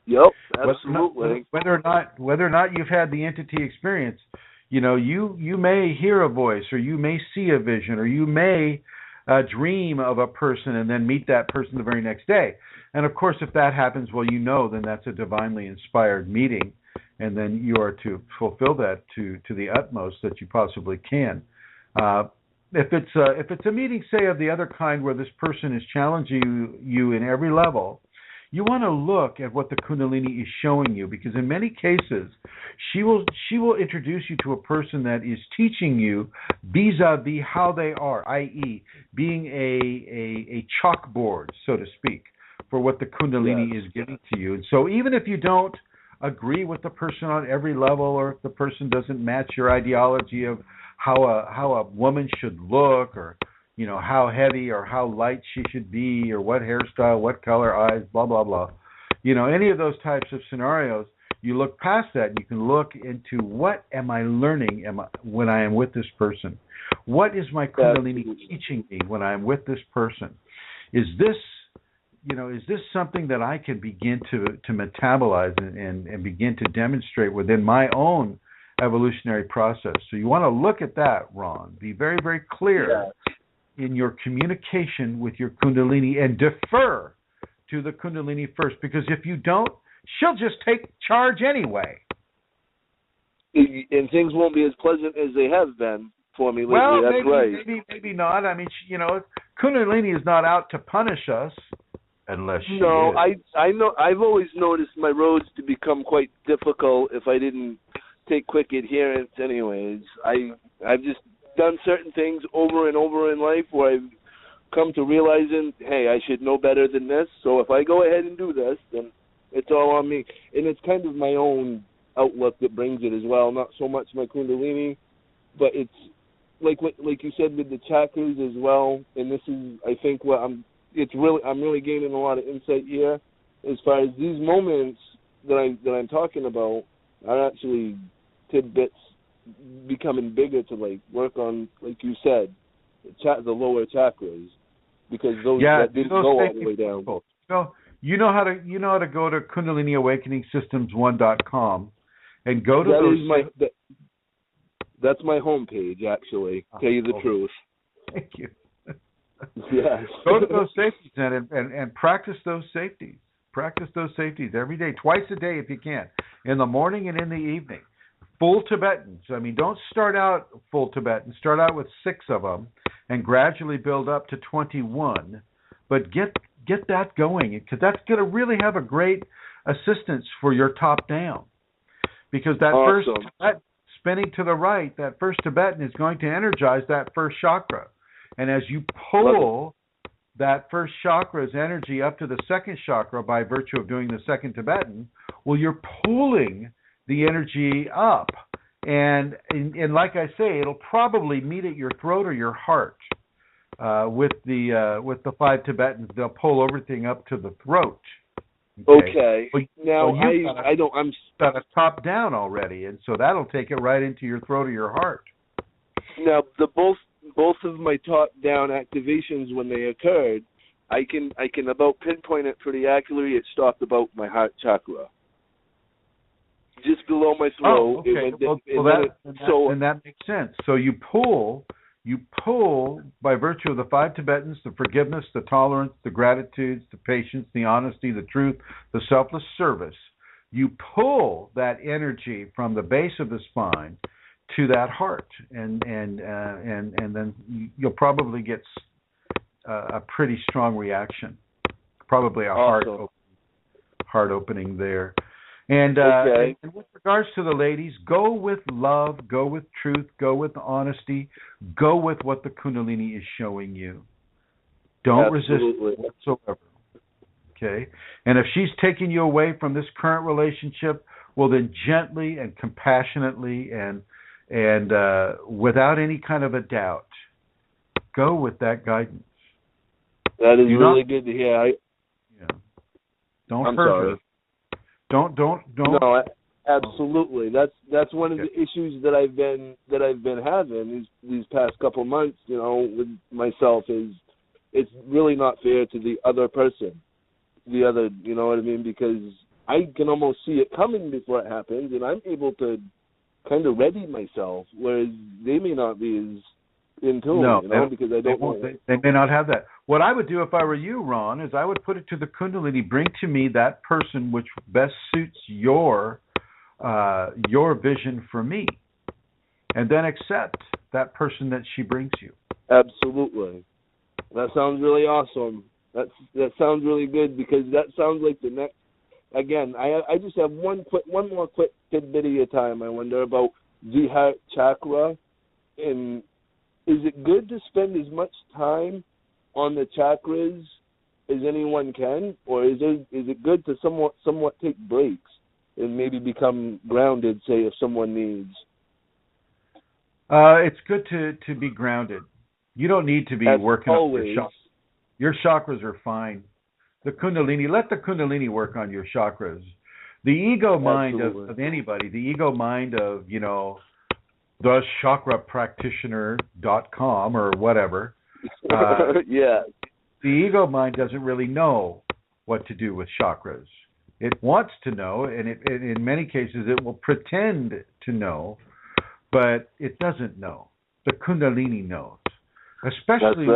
Yep, absolutely. Whether or not you've had the entity experience, you may hear a voice, or you may see a vision, or you may dream of a person and then meet that person the very next day. And of course, if that happens, well, then that's a divinely inspired meeting, and then you are to fulfill that to the utmost that you possibly can. If it's a meeting, say, of the other kind where this person is challenging you in every level, you want to look at what the Kundalini is showing you, because in many cases, she will introduce you to a person that is teaching you vis-a-vis how they are, i.e., being a chalkboard, so to speak, for what the Kundalini is giving to you. And so even if you don't agree with the person on every level, or if the person doesn't match your ideology of how a woman should look, or how heavy or how light she should be, or what hairstyle, what color, eyes, blah, blah, blah. Any of those types of scenarios, you look past that and you can look into, what am I learning when I am with this person? What is my Kundalini teaching me when I am with this person? Is this something that I can begin to metabolize and begin to demonstrate within my own evolutionary process? So you want to look at that, Ron. Be very, very clear in your communication with your Kundalini, and defer to the Kundalini first, because if you don't, she'll just take charge anyway. And things won't be as pleasant as they have been for me lately. Well, That's right. maybe not. I mean, Kundalini is not out to punish us, unless she is. I know. I've always noticed my roads to become quite difficult if I didn't take quick adherence. Anyways, I've just done certain things over and over in life where I've come to realizing, hey, I should know better than this. So if I go ahead and do this, then it's all on me. And it's kind of my own outlook that brings it as well. Not so much my Kundalini, but it's like you said with the chakras as well. And this is, I think, what I'm really gaining a lot of insight here, as far as these moments that I'm talking about are actually tidbits becoming bigger to work on, like you said, the lower chakras, because those that didn't go all the way down. You know how to go to KundaliniAwakeningSystems1.com and go to that's my homepage, actually. Tell you the truth. Thank you. Yes. Go to those safeties and practice those safeties. Practice those safeties every day, twice a day if you can, in the morning and in the evening. Full Tibetans. I mean, don't start out full Tibetan. Start out with 6 of them and gradually build up to 21. But get that going, because that's going to really have a great assistance for your top down. Because that first Tibetan spinning to the right, that first Tibetan is going to energize that first chakra. And as you pull that first chakra's energy up to the second chakra by virtue of doing the second Tibetan, well, you're pulling the energy up, and like I say, it'll probably meet at your throat or your heart. With the 5 Tibetans, they'll pull everything up to the throat. Okay. Now I'm got a top down already, and so that'll take it right into your throat or your heart. Now both of my top down activations, when they occurred, I can about pinpoint it pretty accurately. It stopped about my heart chakra, just below my throat. Oh, okay. And that makes sense. So you pull by virtue of the 5 Tibetans, the forgiveness, the tolerance, the gratitude, the patience, the honesty, the truth, the selfless service. You pull that energy from the base of the spine to that heart, and then you'll probably get a pretty strong reaction. probably a Awesome. heart opening there. And, okay. and with regards to the ladies, go with love, go with truth, go with honesty, go with what the Kundalini is showing you. Don't Absolutely. resist whatsoever. Okay? And if she's taking you away from this current relationship, well, then gently and compassionately and without any kind of a doubt, go with that guidance. That is really good to hear. Don't I'm hurt sorry. her. Don't. No, absolutely. That's one of the issues that I've been having these past couple months. With myself is it's really not fair to the other person. The other, you know what I mean? Because I can almost see it coming before it happens, and I'm able to kind of ready myself, whereas they may not be as in tune, because I don't know. They may not have that. What I would do if I were you, Ron, is I would put it to the Kundalini, bring to me that person which best suits your vision for me, and then accept that person that she brings you. Absolutely. That sounds really awesome. That sounds really good, because that sounds like the next. Again, I just have one more quick tidbit of your time. I wonder about the heart chakra, and is it good to spend as much time on the chakras as anyone can, or is it good to somewhat take breaks and maybe become grounded, say, if someone needs? It's good to be grounded. You don't need to be working on your chakras. Your chakras are fine. The Kundalini, let the Kundalini work on your chakras. The ego mind of anybody, the ego mind of, thechakrapractitioner.com or whatever. Yeah. The ego mind doesn't really know what to do with chakras. It wants to know, and in many cases it will pretend to know, but it doesn't know. The Kundalini knows. Especially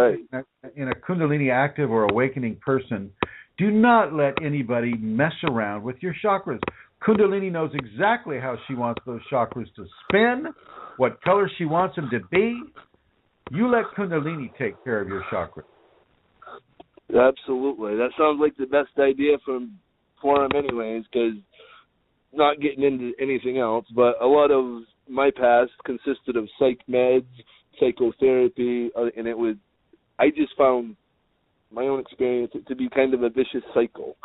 in a Kundalini active or awakening person, do not let anybody mess around with your chakras. Kundalini knows exactly how she wants those chakras to spin, what color she wants them to be. You let Kundalini take care of your chakras. Absolutely. That sounds like the best idea for him anyways, because not getting into anything else, but a lot of my past consisted of psych meds, psychotherapy, and I just found my own experience to be kind of a vicious cycle.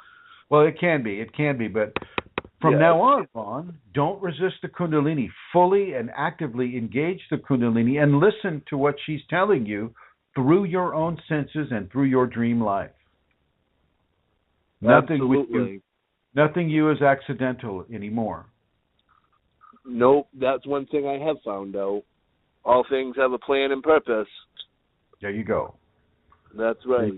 Well, it can be, but from now on, don't resist the Kundalini. Fully and actively engage the Kundalini and listen to what she's telling you through your own senses and through your dream life. Absolutely. Nothing you is accidental anymore. Nope, that's one thing I have found out. All things have a plan and purpose. There you go. That's right.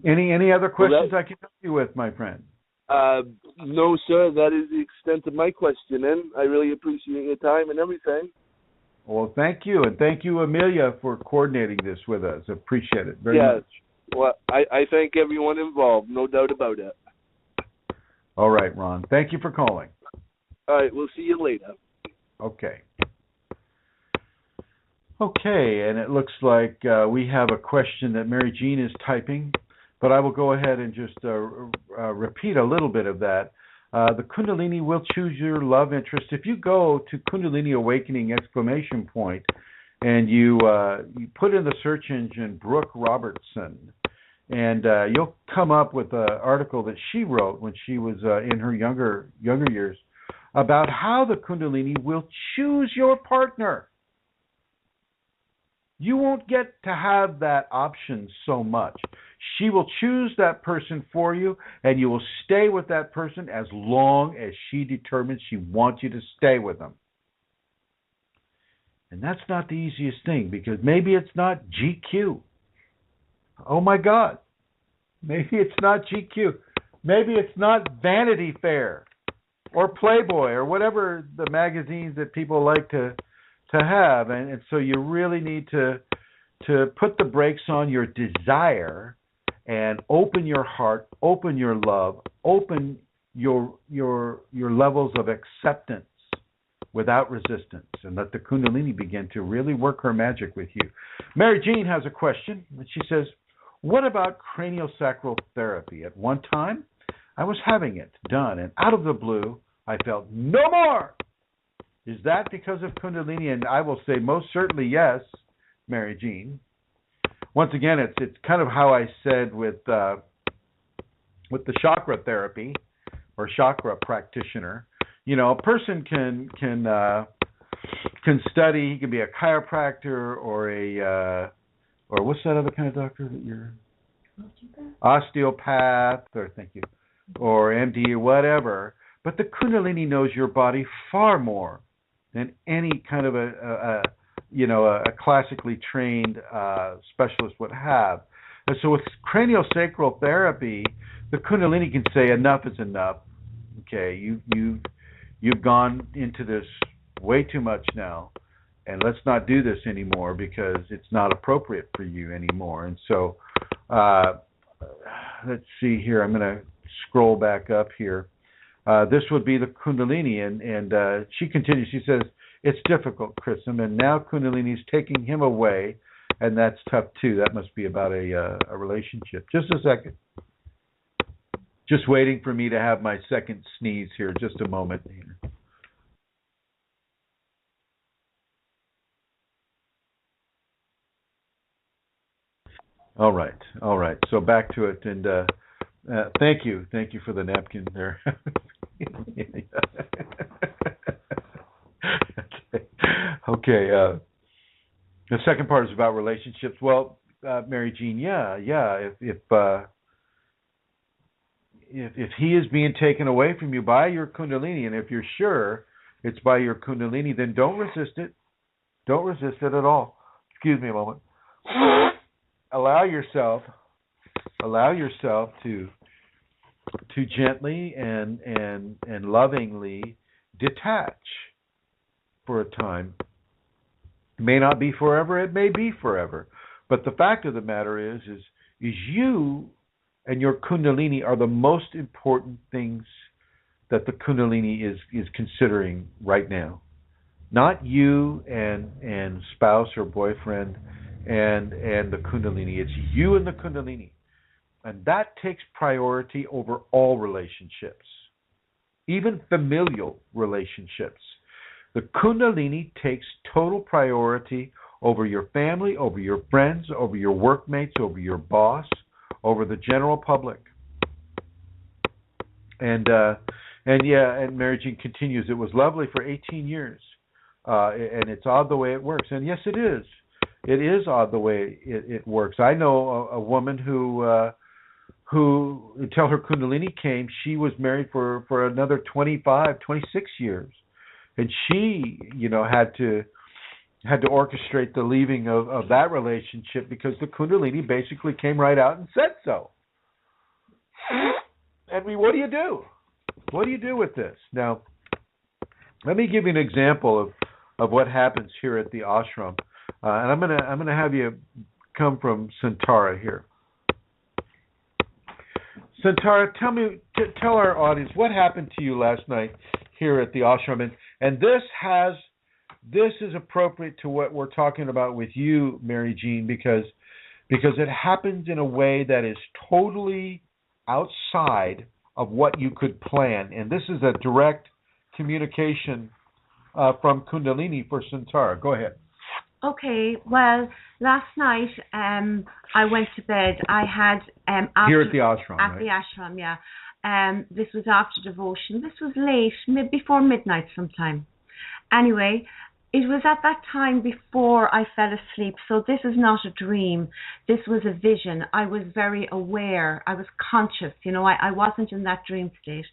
Any other questions I can help you with, my friend? No, sir. That is the extent of my questioning. I really appreciate your time and everything. Well, thank you. And thank you, Amelia, for coordinating this with us. Appreciate it very much. Well, I thank everyone involved. No doubt about it. All right, Ron. Thank you for calling. All right. We'll see you later. Okay. Okay, and it looks like we have a question that Mary Jean is typing, but I will go ahead and just repeat a little bit of that. The Kundalini will choose your love interest. If you go to Kundalini Awakening ! And you put in the search engine Brooke Robertson, and you'll come up with an article that she wrote when she was in her younger years about how the Kundalini will choose your partner. You won't get to have that option so much. She will choose that person for you, and you will stay with that person as long as she determines she wants you to stay with them. And that's not the easiest thing, because maybe it's not GQ. Oh my God. Maybe it's not GQ. Maybe it's not Vanity Fair or Playboy or whatever the magazines that people like to have. And so you really need to put the brakes on your desire and open your heart, open your love, open your levels of acceptance without resistance, and let the Kundalini begin to really work her magic with you. Mary Jean has a question, and she says, What about craniosacral therapy? At one time, I was having it done, and out of the blue, I felt no more. Is that because of Kundalini? And I will say most certainly yes, Mary Jean. Once again, it's kind of how I said with the chakra therapy or chakra practitioner. You know, a person can study. He can be a chiropractor or what's that other kind of doctor that you're? Osteopath, or thank you, or MD or whatever. But the Kundalini knows your body far more than any kind of a classically trained specialist would have. And so with craniosacral therapy, the Kundalini can say enough is enough. Okay, you've gone into this way too much now, and let's not do this anymore because it's not appropriate for you anymore. And so let's see here. I'm going to scroll back up here. This would be the Kundalini, and she continues. She says, it's difficult, Chrism, and now Kundalini is taking him away, and that's tough too. That must be about a relationship. Just a second. Just waiting for me to have my second sneeze here. Just a moment here. All right. So back to it, and thank you for the napkin there. Okay. The second part is about relationships. Well, Mary Jean, if he is being taken away from you by your Kundalini, and if you're sure it's by your Kundalini, then don't resist it. Don't resist it at all. Excuse me a moment. Allow yourself to gently and lovingly detach for a time. It may not be forever, it may be forever. But the fact of the matter is you and your Kundalini are the most important things that the Kundalini is considering right now. Not you and spouse or boyfriend and the Kundalini. It's you and the Kundalini. And that takes priority over all relationships, even familial relationships. The Kundalini takes total priority over your family, over your friends, over your workmates, over your boss, over the general public. And Mary Jean continues, it was lovely for 18 years. And it's odd the way it works. And yes, it is. It is odd the way it works. I know a woman who until her Kundalini came, she was married for another 25, 26 years. And she, had to orchestrate the leaving of that relationship because the Kundalini basically came right out and said so. And what do you do? What do you do with this? Now, let me give you an example of what happens here at the ashram. And I'm gonna have you come from Santara here. Santara, tell our audience what happened to you last night here at the ashram, and this is appropriate to what we're talking about with you, Mary Jean, because it happens in a way that is totally outside of what you could plan, and this is a direct communication from Kundalini for Santara. Go ahead. Okay, well, last night I went to bed. I had here at the ashram. At the ashram, yeah. This was after devotion. This was late, before midnight sometime. Anyway, it was at that time before I fell asleep. So this is not a dream. This was a vision. I was very aware. I was conscious. I wasn't in that dream state.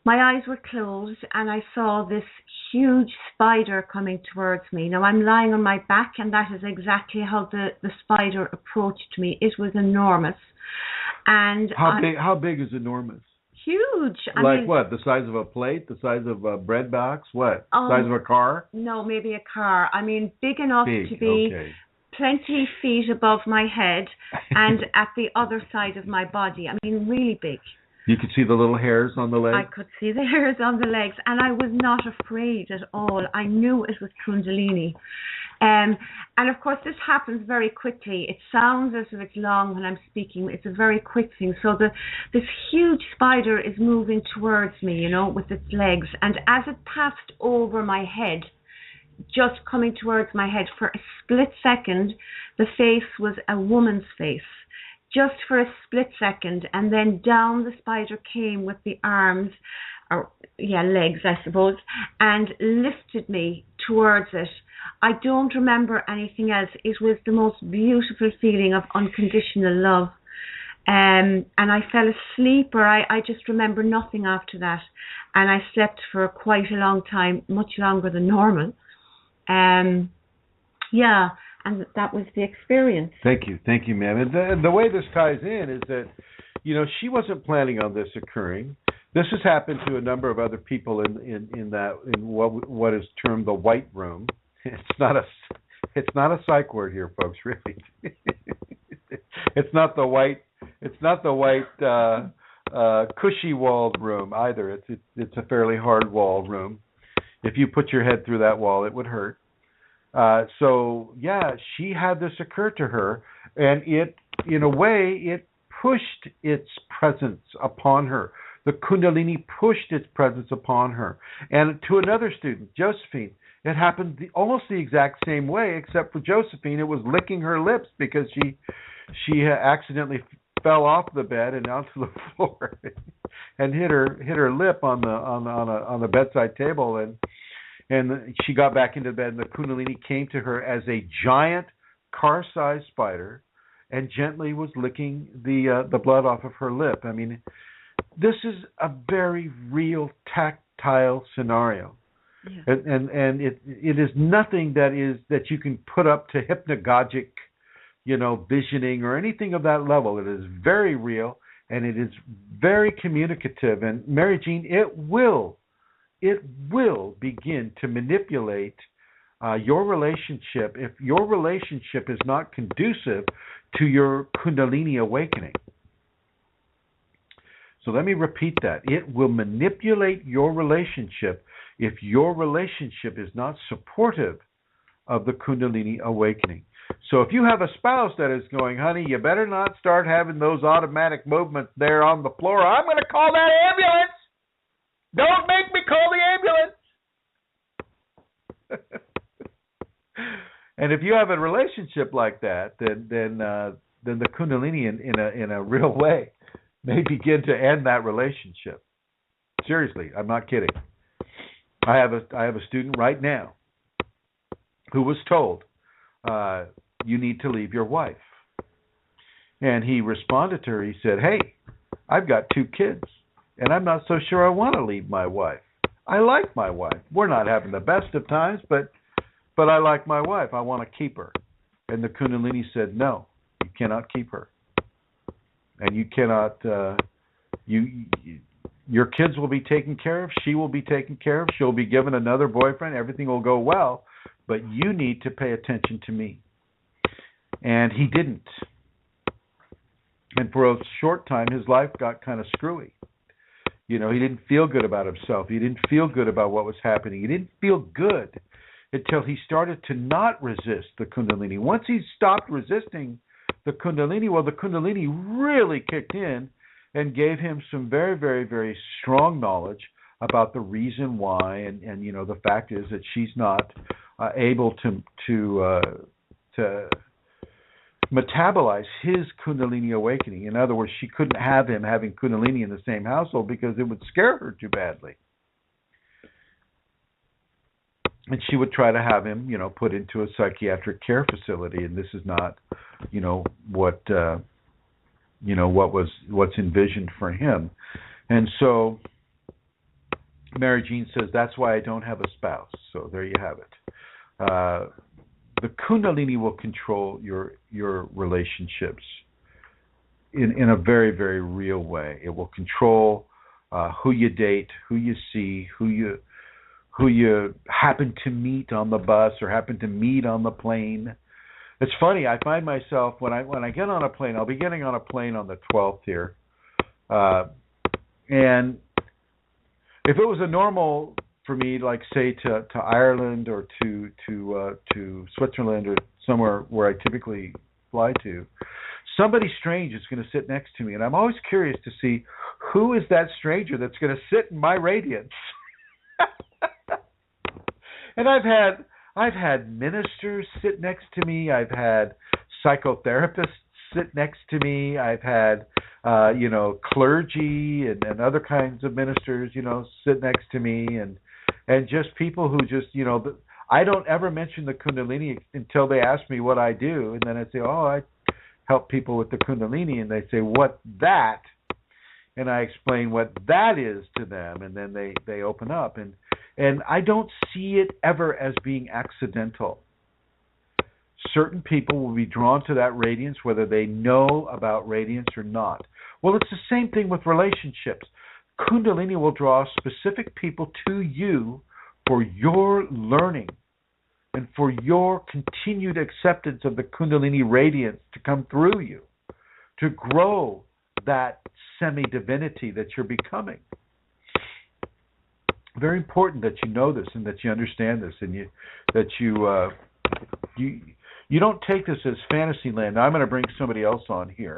My eyes were closed and I saw this huge spider coming towards me. Now I'm lying on my back and that is exactly how the spider approached me. It was enormous. And how big is enormous? Huge. I mean, what? The size of a plate? The size of a bread box? What? The size of a car? No, maybe a car. I mean, big enough to be 20 feet above my head and at the other side of my body. I mean, really big. You could see the little hairs on the legs? I could see the hairs on the legs, and I was not afraid at all. I knew it was Kundalini. And of course, this happens very quickly. It sounds as if it's long when I'm speaking. It's a very quick thing. So this huge spider is moving towards me, you know, with its legs. And as it passed over my head, just coming towards my head for a split second, the face was a woman's face. Just for a split second. And then down the spider came with the arms, or legs, I suppose, and lifted me towards it. I don't remember anything else. It was the most beautiful feeling of unconditional love. And I fell asleep, or I just remember nothing after that. And I slept for quite a long time, much longer than normal. And that was the experience. Thank you, ma'am. And the way this ties in is that, you know, she wasn't planning on this occurring. This has happened to a number of other people in what is termed the white room. It's not a psych word here, folks. Really, it's not the white cushy walled room either. It's a fairly hard walled room. If you put your head through that wall, it would hurt. She had this occur to her, and it, in a way, it pushed its presence upon her. The Kundalini pushed its presence upon her. And to another student, Josephine, it happened almost the exact same way, except for Josephine, it was licking her lips because she accidentally fell off the bed and onto the floor and hit her lip on the bedside table, and she got back into bed, and the Kundalini came to her as a giant car-sized spider and gently was licking the blood off of her lip. I mean, this is a very real tactile scenario. Yeah. And it is nothing that you can put up to hypnagogic, you know, visioning or anything of that level. It is very real, and it is very communicative. And Mary Jean, it will begin to manipulate your relationship if your relationship is not conducive to your Kundalini awakening. So let me repeat that. It will manipulate your relationship if your relationship is not supportive of the Kundalini awakening. So if you have a spouse that is going, honey, you better not start having those automatic movements there on the floor. I'm going to call that ambulance. Don't make me call the ambulance. And if you have a relationship like that, then the Kundalini in a real way may begin to end that relationship. Seriously, I'm not kidding. I have a student right now who was told, you need to leave your wife. And he responded to her. He said, hey, I've got 2 kids, and I'm not so sure I want to leave my wife. I like my wife. We're not having the best of times, but I like my wife. I want to keep her. And the Kundalini said, no, you cannot keep her. And you cannot, your kids will be taken care of. She will be taken care of. She'll be given another boyfriend. Everything will go well. But you need to pay attention to me. And he didn't. And for a short time, his life got kind of screwy. You know, he didn't feel good about himself. He didn't feel good about what was happening. He didn't feel good until he started to not resist the Kundalini. Once he stopped resisting the Kundalini, well, the Kundalini really kicked in and gave him some very, very, very strong knowledge about the reason why, and you know, the fact is that she's not able to metabolize his Kundalini awakening. In other words, she couldn't have him having Kundalini in the same household because it would scare her too badly. And she would try to have him, you know, put into a psychiatric care facility, and this is not, you know, what's envisioned for him. And so Mary Jean says, that's why I don't have a spouse. So there you have it. The Kundalini will control your relationships in a very, very real way. It will control who you date, who you see, who you happen to meet on the bus or happen to meet on the plane. It's funny, I find myself when I get on a plane, I'll be getting on a plane on the 12th here, and if it was a normal for me, like say to Ireland or to Switzerland or somewhere where I typically fly to, somebody strange is going to sit next to me, and I'm always curious to see who is that stranger that's going to sit in my radiance. And I've had ministers sit next to me. I've had psychotherapists sit next to me. I've had clergy and other kinds of ministers, sit next to me, and just people who just, I don't ever mention the Kundalini until they ask me what I do, and then I say, oh, I help people with the Kundalini, and they say, what that? And I explain what that is to them, and then they open up, and I don't see it ever as being accidental. Certain people will be drawn to that radiance whether they know about radiance or not. Well, it's the same thing with relationships. Kundalini will draw specific people to you for your learning and for your continued acceptance of the Kundalini radiance to come through you, to grow that semi-divinity that you're becoming. Very important that you know this and that you understand this, and you don't take this as fantasy land. Now, I'm going to bring somebody else on here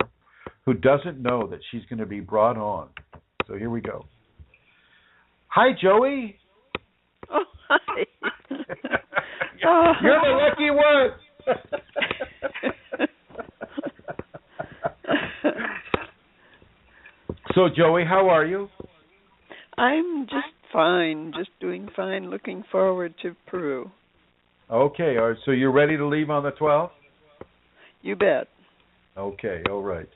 who doesn't know that she's going to be brought on. So here we go. Hi, Joey. Oh, hi. You're the lucky one. So, Joey, how are you? I'm just fine, just doing fine, looking forward to Peru. Okay, all right, so you're ready to leave on the 12th? You bet. Okay, all right.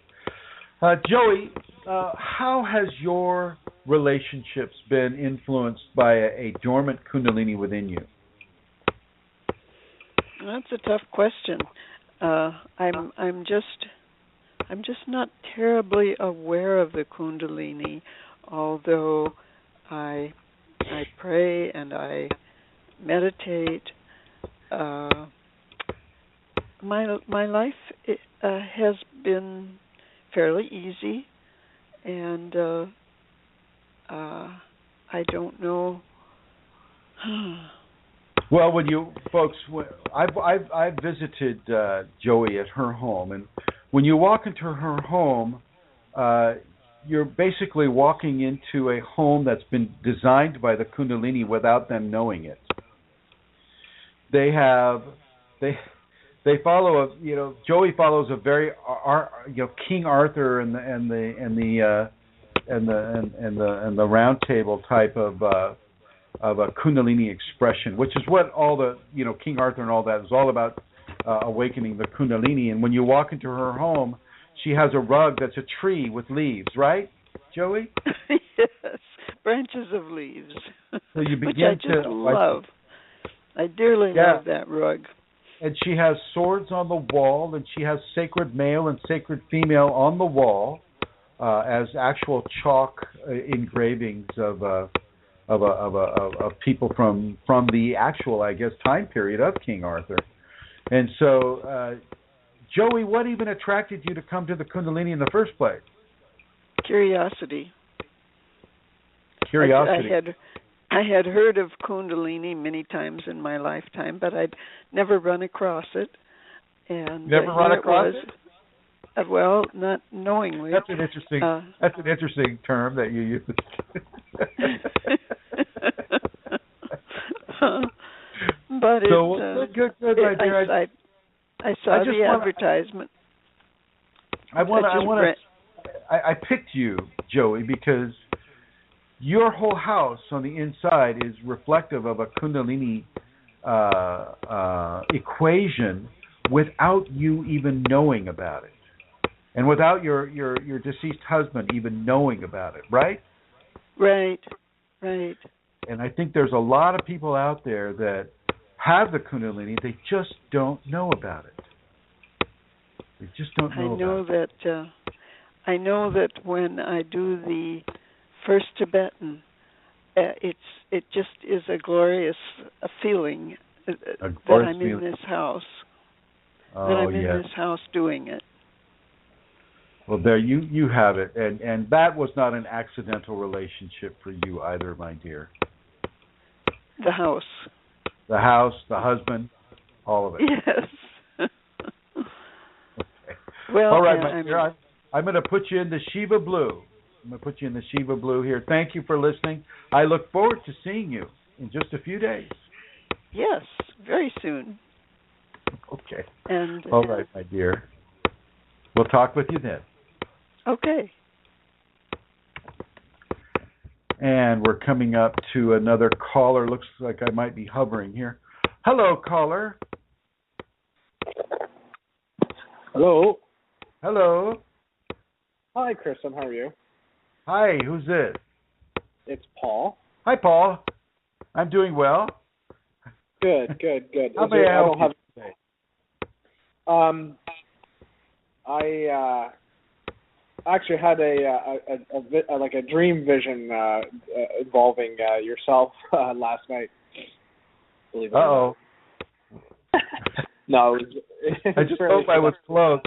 Joey, how has your relationships been influenced by a dormant Kundalini within you? That's a tough question. I'm just not terribly aware of the Kundalini, although I pray and I meditate. My life has been fairly easy, and I don't know. Well, when you folks, I've visited Joey at her home, and when you walk into her home, you're basically walking into a home that's been designed by the Kundalini without them knowing it. They follow Joey follows a very King Arthur and the round table type of a Kundalini expression, which is what all the King Arthur and all that is all about, awakening the Kundalini. And when you walk into her home, she has a rug that's a tree with leaves, right, Joey? Yes, branches of leaves. So you begin which I just love. I dearly love that rug. And she has swords on the wall, and she has sacred male and sacred female on the wall as actual chalk engravings of people from the actual, I guess, time period of King Arthur. And so, Joey, what even attracted you to come to the Kundalini in the first place? Curiosity. I had heard of Kundalini many times in my lifetime, but I'd never run across it. And never run across it? Well, not knowingly. That's an interesting term that you use. But good, my dear. I saw the advertisement. I picked you, Joey, because your whole house on the inside is reflective of a Kundalini equation without you even knowing about it, and without your deceased husband even knowing about it, right? Right. And I think there's a lot of people out there that have the Kundalini, they just don't know about it. They just don't know I know that when I do the first Tibetan, it just is a glorious feeling that I'm in this house. Oh, that I'm in this house doing it. Well, there you have it, and that was not an accidental relationship for you either, my dear. The house. The house, the husband, all of it. Yes. Okay. Well, all right, my dear, I'm going to put you in the Shiva Blue. I'm going to put you in the Shiva Blue here. Thank you for listening. I look forward to seeing you in just a few days. Yes, very soon. Okay. And all right, my dear. We'll talk with you then. Okay. And we're coming up to another caller. Looks like I might be hovering here. Hello, caller. Hello. Hello. Hi, Chrism. How are you? Hi, who's this? It's Paul. Hi, Paul. I'm doing well. Good. How may I help you today? I actually had a dream vision involving yourself last night. Believe it or not. No, it was I just hope I was close.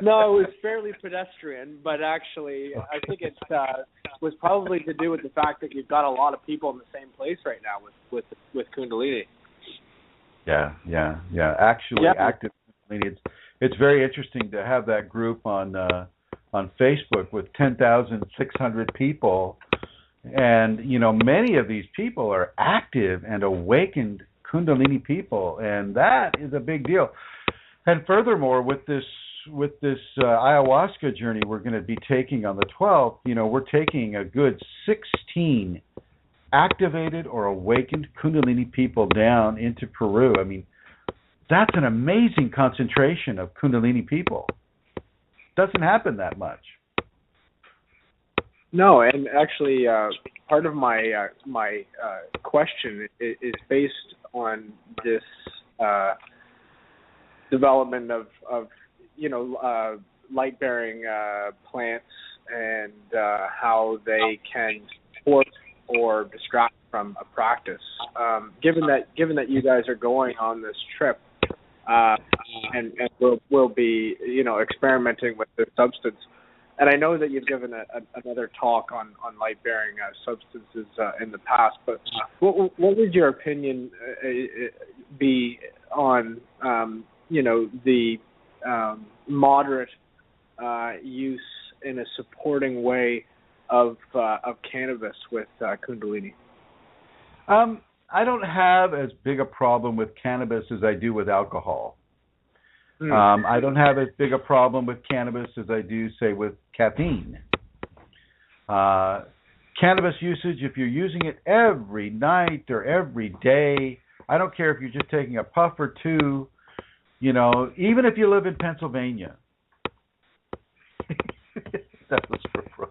No, it was fairly pedestrian, but actually, I think it was probably to do with the fact that you've got a lot of people in the same place right now with Kundalini. Yeah. Actually, active Kundalini. It's very interesting to have that group on Facebook with 10,600 people, and many of these people are active and awakened Kundalini people, and that is a big deal. And furthermore, with this ayahuasca journey we're going to be taking on the 12th, we're taking a good 16 activated or awakened Kundalini people down into Peru. I mean, that's an amazing concentration of Kundalini people. Doesn't happen that much. No, and actually, part of my question is based on this development of light-bearing plants and how they can support or distract from a practice. Given that you guys are going on this trip and we'll be experimenting with this substance, and I know that you've given another talk on light-bearing substances in the past, but what would your opinion be on the moderate use in a supporting way of cannabis with Kundalini? I don't have as big a problem with cannabis as I do with alcohol. I don't have as big a problem with cannabis as I do, say, with caffeine. Cannabis usage, if you're using it every night or every day, I don't care if you're just taking a puff or two, even if you live in Pennsylvania. That was for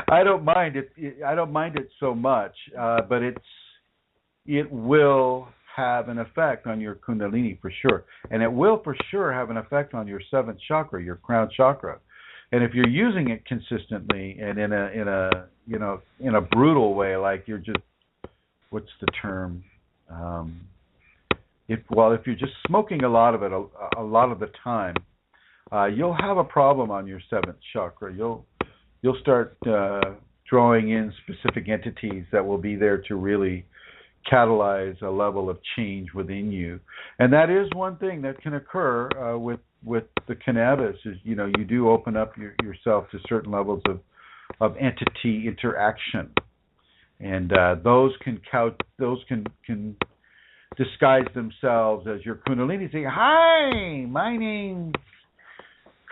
I don't mind it. I don't mind it so much, but it will have an effect on your Kundalini for sure, and it will for sure have an effect on your seventh chakra, your crown chakra. And if you're using it consistently and in a brutal way, like you're just, what's the term? If you're just smoking a lot of it a lot of the time, you'll have a problem on your seventh chakra. You'll start drawing in specific entities that will be there to really catalyze a level of change within you. And that is one thing that can occur with the cannabis is, you do open up yourself to certain levels of entity interaction. And those can disguise themselves as your Kundalini, saying, "Hi, my name's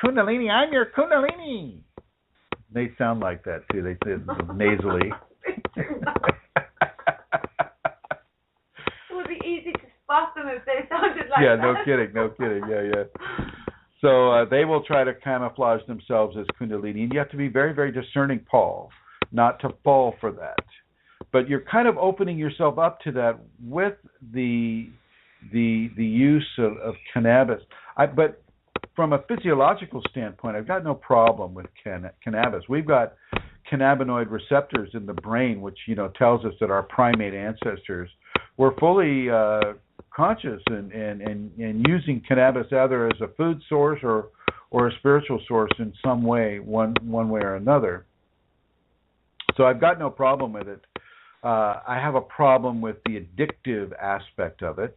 Kunalini. I'm your Kunalini." They sound like that too. They say it nasally. It would be easy to spot them if they sounded like that. Yeah, no kidding. Yeah. So they will try to camouflage themselves as Kundalini, and you have to be very, very discerning, Paul, not to fall for that. But you're kind of opening yourself up to that with the use of cannabis. But from a physiological standpoint, I've got no problem with cannabis. We've got cannabinoid receptors in the brain, which tells us that our primate ancestors were fully conscious and using cannabis either as a food source or a spiritual source in some way, one way or another. So I've got no problem with it. I have a problem with the addictive aspect of it,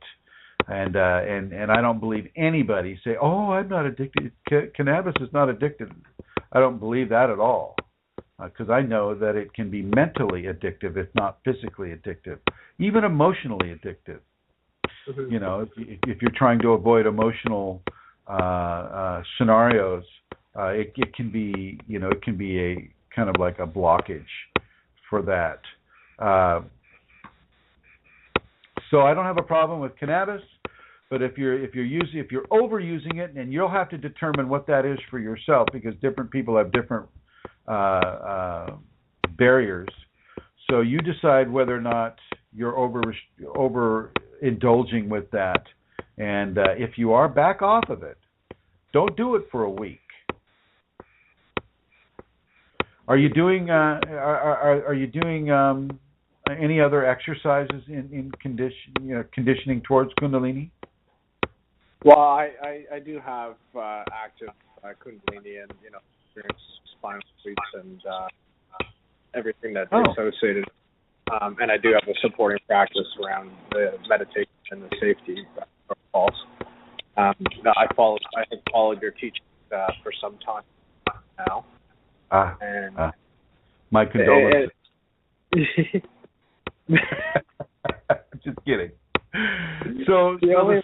and I don't believe anybody say, "Oh, I'm not addicted. Cannabis is not addictive." I don't believe that at all, because I know that it can be mentally addictive, if not physically addictive, even emotionally addictive. Mm-hmm. You know, if you're trying to avoid emotional scenarios, it can be, you know, it can be a kind of like a blockage for that. So I don't have a problem with cannabis, but if you're overusing it, and you'll have to determine what that is for yourself, because different people have different barriers. So you decide whether or not you're overindulging with that, and if you are, back off of it. Don't do it for a week. Are you doing any other exercises in conditioning towards Kundalini? Well, I do have active Kundalini and experience spinal sweeps and everything that's associated. And I do have a supporting practice around the meditation and the safety protocols. I followed your teaching for some time now. My condolences. Just kidding. So the only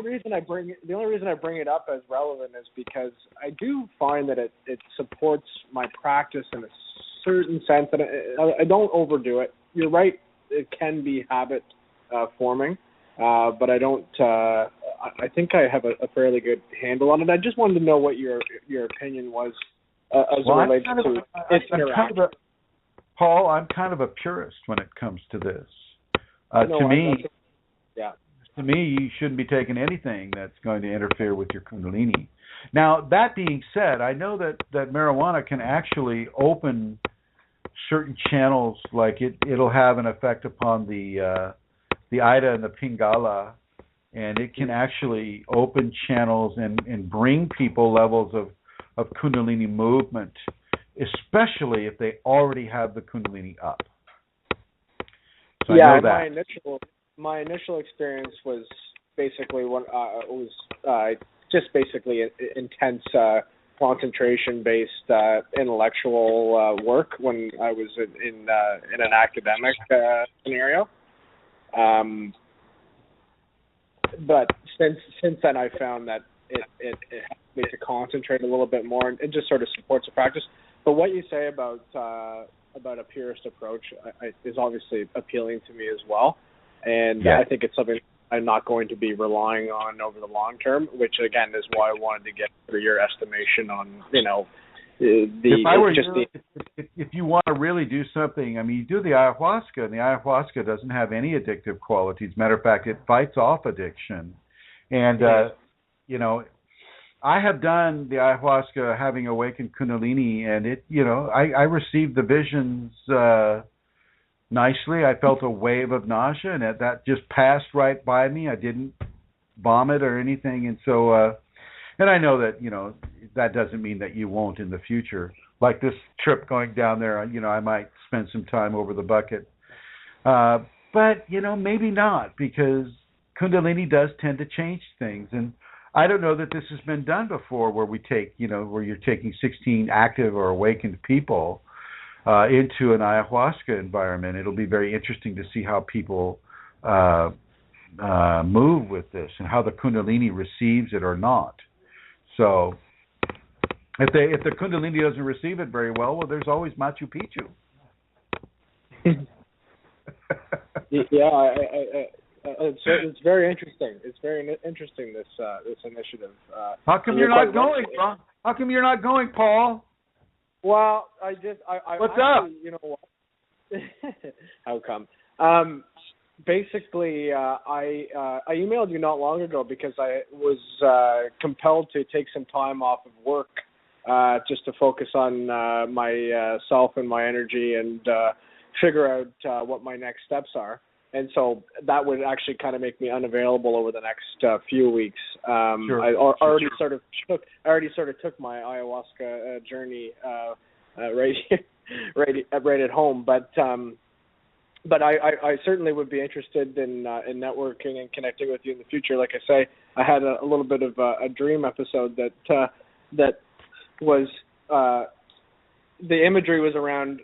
reason I bring it up as relevant is because I do find that it supports my practice in a certain sense, and I don't overdo it. You're right; it can be habit forming, but I don't. I think I have a fairly good handle on it. I just wanted to know what your opinion was as it relates to its interaction. Paul, I'm kind of a purist when it comes to this. To me, you shouldn't be taking anything that's going to interfere with your Kundalini. Now, that being said, I know that marijuana can actually open certain channels, like it'll have an effect upon the Ida and the Pingala, and it can actually open channels and bring people levels of Kundalini movement, especially if they already have the Kundalini up. So I know that. My initial experience was basically just basically intense concentration-based intellectual work when I was in an academic scenario. But since then, I found that it helps me to concentrate a little bit more, and it just sort of supports the practice. But what you say about a purist approach is obviously appealing to me as well. And I think it's something I'm not going to be relying on over the long term, which again is why I wanted to get your estimation on, if you want to really do something, I mean, you do the ayahuasca, and the ayahuasca doesn't have any addictive qualities. Matter of fact, it fights off addiction. And, I have done the ayahuasca having awakened Kunalini, and I received the visions nicely. I felt a wave of nausea, and that just passed right by me. I didn't vomit or anything, and so and I know that that doesn't mean that you won't in the future. Like this trip going down there, I might spend some time over the bucket, but maybe not, because Kundalini does tend to change things. And I don't know that this has been done before, where we take where you're taking 16 active or awakened people into an ayahuasca environment. It'll be very interesting to see how people move with this, and how the Kundalini receives it or not. So if the Kundalini doesn't receive it very well, there's always Machu Picchu. It's very interesting. It's very interesting, this initiative. How come you're not going, Paul? How come you're not going, Paul? Well, what's up? You know what? How come? Basically, I emailed you not long ago because I was compelled to take some time off of work just to focus on myself and my energy, and figure out what my next steps are. And so that would actually kind of make me unavailable over the next few weeks. Sure. I already sort of took my ayahuasca journey right right at home. But I certainly would be interested in networking and connecting with you in the future. Like I say, I had a little bit of a dream episode that was the imagery was around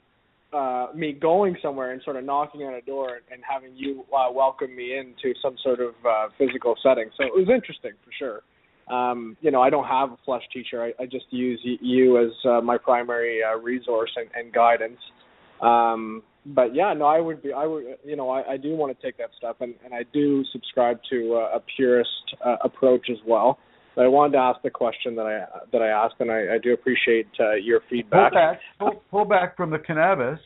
me going somewhere and sort of knocking on a door and having you welcome me into some sort of physical setting. So it was interesting for sure. I don't have a flesh teacher. I just use you as my primary resource and guidance. But yeah, no, I do want to take that step, and I do subscribe to a purist approach as well. But I wanted to ask the question that I asked, and I do appreciate your feedback. Pull back from the cannabis,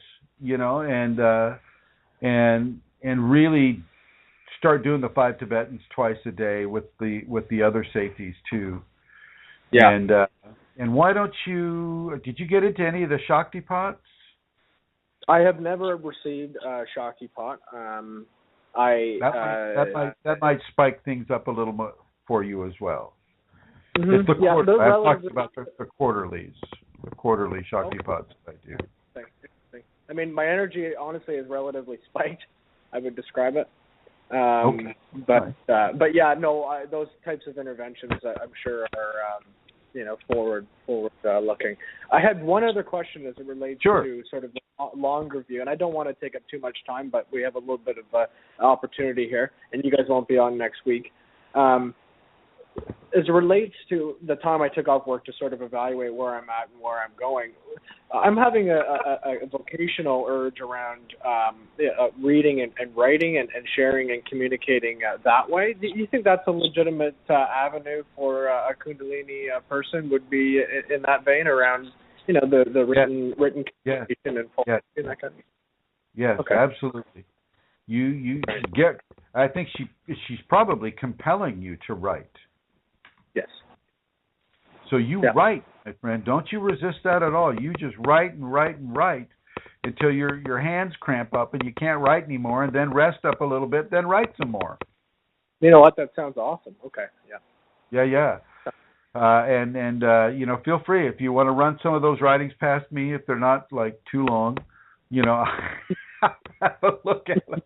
and really start doing the 5 Tibetans twice a day with the other safeties too. Yeah. And why don't you? Did you get into any of the Shakti pots? I have never received a Shakti pot. That might spike things up a little more for you as well. Mm-hmm. It's the quarter. I've talked about the quarterly Shakti pots that I do. Thanks. I mean, my energy honestly is relatively spiked. I would describe it. Okay. But yeah, no, those types of interventions I'm sure are forward looking. I had one other question as it relates to sort of the longer view, and I don't want to take up too much time, but we have a little bit of an opportunity here, and you guys won't be on next week. As it relates to the time I took off work to sort of evaluate where I'm at and where I'm going, I'm having a vocational urge around reading and writing and sharing and communicating that way. Do you think that's a legitimate avenue for a Kundalini person? Would be in that vein around the written communication and poetry and that kind of thing? Yes, okay. Absolutely. You get. I think she's probably compelling you to write. Yes. So you write, my friend. Don't you resist that at all. You just write and write and write until your hands cramp up and you can't write anymore, and then rest up a little bit, then write some more. You know what? That sounds awesome. Okay. Yeah. Yeah. And feel free if you want to run some of those writings past me if they're not like too long. Have a look at them.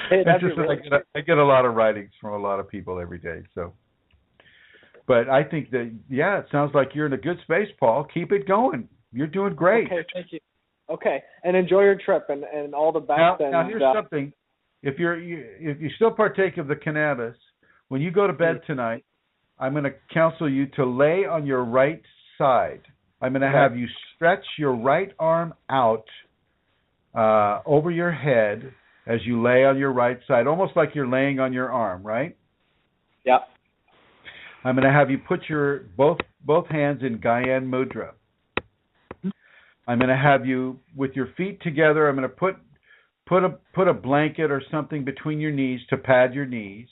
Hey, I get a lot of writings from a lot of people every day. So, but I think that it sounds like you're in a good space, Paul. Keep it going. You're doing great. Okay, thank you. Okay, and enjoy your trip and all the best. Now here's something. If you still partake of the cannabis, when you go to bed tonight, I'm going to counsel you to lay on your right side. I'm going to have you stretch your right arm out over your head as you lay on your right side, almost like you're laying on your arm, right? Yeah. I'm going to have you put your both hands in Gyan Mudra. I'm going to have you with your feet together. I'm going to put a blanket or something between your knees to pad your knees.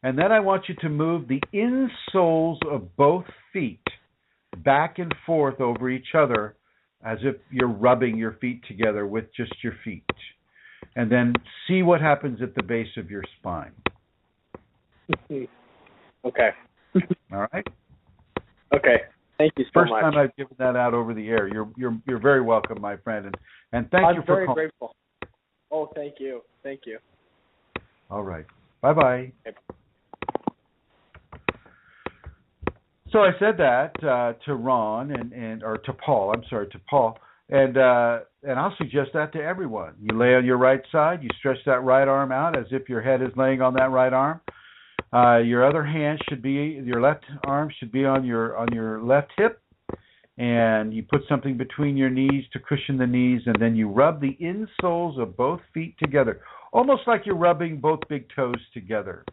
And then I want you to move the insoles of both feet back and forth over each other as if you're rubbing your feet together with just your feet. And then see what happens at the base of your spine. Okay. All right? Okay. Thank you so much. First time I've given that out over the air. You're very welcome, my friend, and thank you for calling. I'm very grateful. Oh, thank you. Thank you. All right. Bye-bye. Okay. So I said that to Ron or to Paul. I'm sorry, to Paul. And I'll suggest that to everyone. You lay on your right side. You stretch that right arm out as if your head is laying on that right arm. Your other hand your left arm should be on your left hip, and you put something between your knees to cushion the knees, and then you rub the insoles of both feet together, almost like you're rubbing both big toes together.